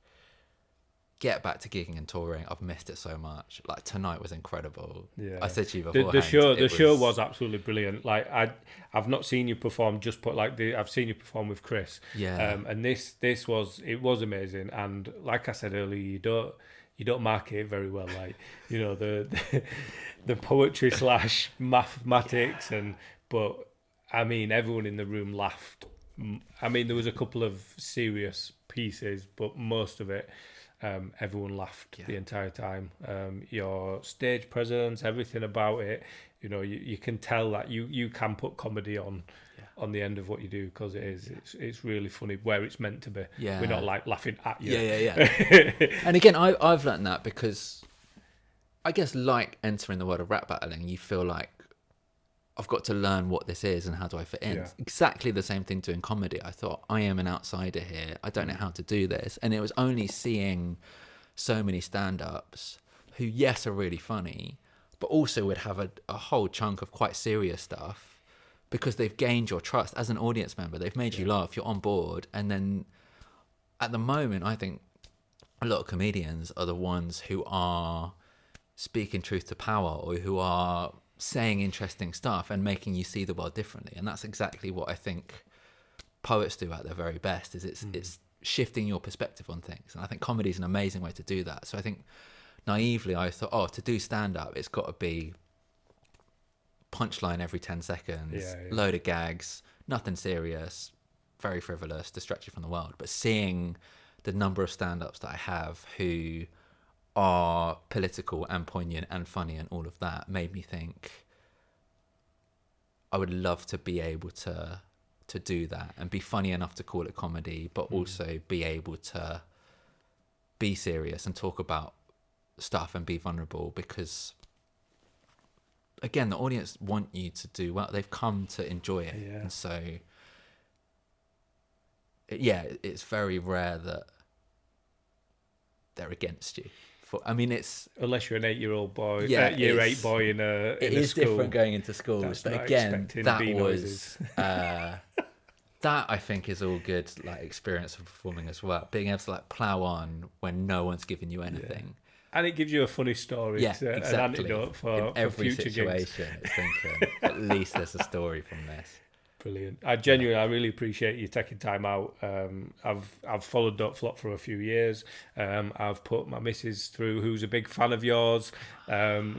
get back to gigging and touring. I've missed it so much. Like, tonight was incredible. Yeah. I said to you The beforehand, show was absolutely brilliant. Like, I've not seen you perform I've seen you perform with Chris. Yeah. And it was amazing. And like I said earlier, you don't market it very well. Like, you know, the poetry / mathematics, but I mean, everyone in the room laughed. I mean, there was a couple of serious pieces, but most of it, everyone laughed the entire time. Your stage presence, everything about it, you know, you can tell that you can put comedy on the end of what you do, because it's really funny where it's meant to be. Yeah. We're not like laughing at you. Yeah. And again, I've learned that because I guess, like entering the world of rap battling, you feel like I've got to learn what this is and how do I fit in. Yeah. Exactly the same thing doing comedy. I thought, I am an outsider here. I don't know how to do this. And it was only seeing so many stand-ups who, yes, are really funny, but also would have a whole chunk of quite serious stuff, because they've gained your trust as an audience member. They've made you laugh. You're on board. And then at the moment, I think a lot of comedians are the ones who are speaking truth to power, or who are saying interesting stuff and making you see the world differently. And that's exactly what I think poets do at their very best, is it's shifting your perspective on things. And I think comedy is an amazing way to do that. So I think naively I thought, to do stand-up, it's got to be punchline every 10 seconds, load of gags, nothing serious, very frivolous, distract you from the world. But seeing the number of stand-ups that I have who are political and poignant and funny and all of that made me think I would love to be able to do that and be funny enough to call it comedy, but also be able to be serious and talk about stuff and be vulnerable, because again, the audience want you to do well. They've come to enjoy it. And so it's very rare that they're against you. It's unless you're an 8-year-old boy, year 8 boy in a it in a is school. different going into schools. But again, that was that I think is all good, like, experience of performing as well. Being able to like plow on when no one's giving you anything. And it gives you a funny story. Yeah, It's an exactly. antidote In for every future gigs. situation, it's thinking, at least there's a story from this. Brilliant. I really appreciate you taking time out. I've followed Don't Flop for a few years. I've put my missus through, who's a big fan of yours.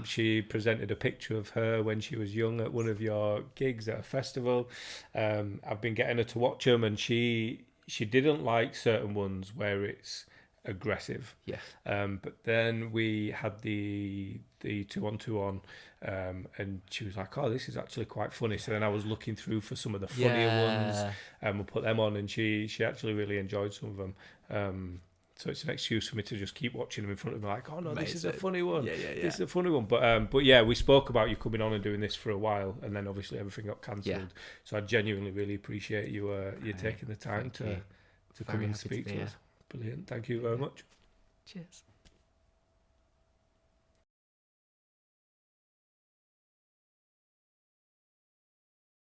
She presented a picture of her when she was young at one of your gigs at a festival. I've been getting her to watch them, and she didn't like certain ones where it's aggressive. Yes. But then we had the 2-on-2 on, and she was like, "Oh, this is actually quite funny." So then I was looking through for some of the funnier ones, and we'll put them on, and she actually really enjoyed some of them. So it's an excuse for me to just keep watching them in front of me, like, "Oh no, this is a funny one. Yeah. This is a funny one." But yeah, we spoke about you coming on and doing this for a while, and then obviously everything got cancelled. Yeah. So I genuinely really appreciate you taking the time Thank you. to Very come and happy to speak be to here. us. Brilliant. Thank you very much. Cheers.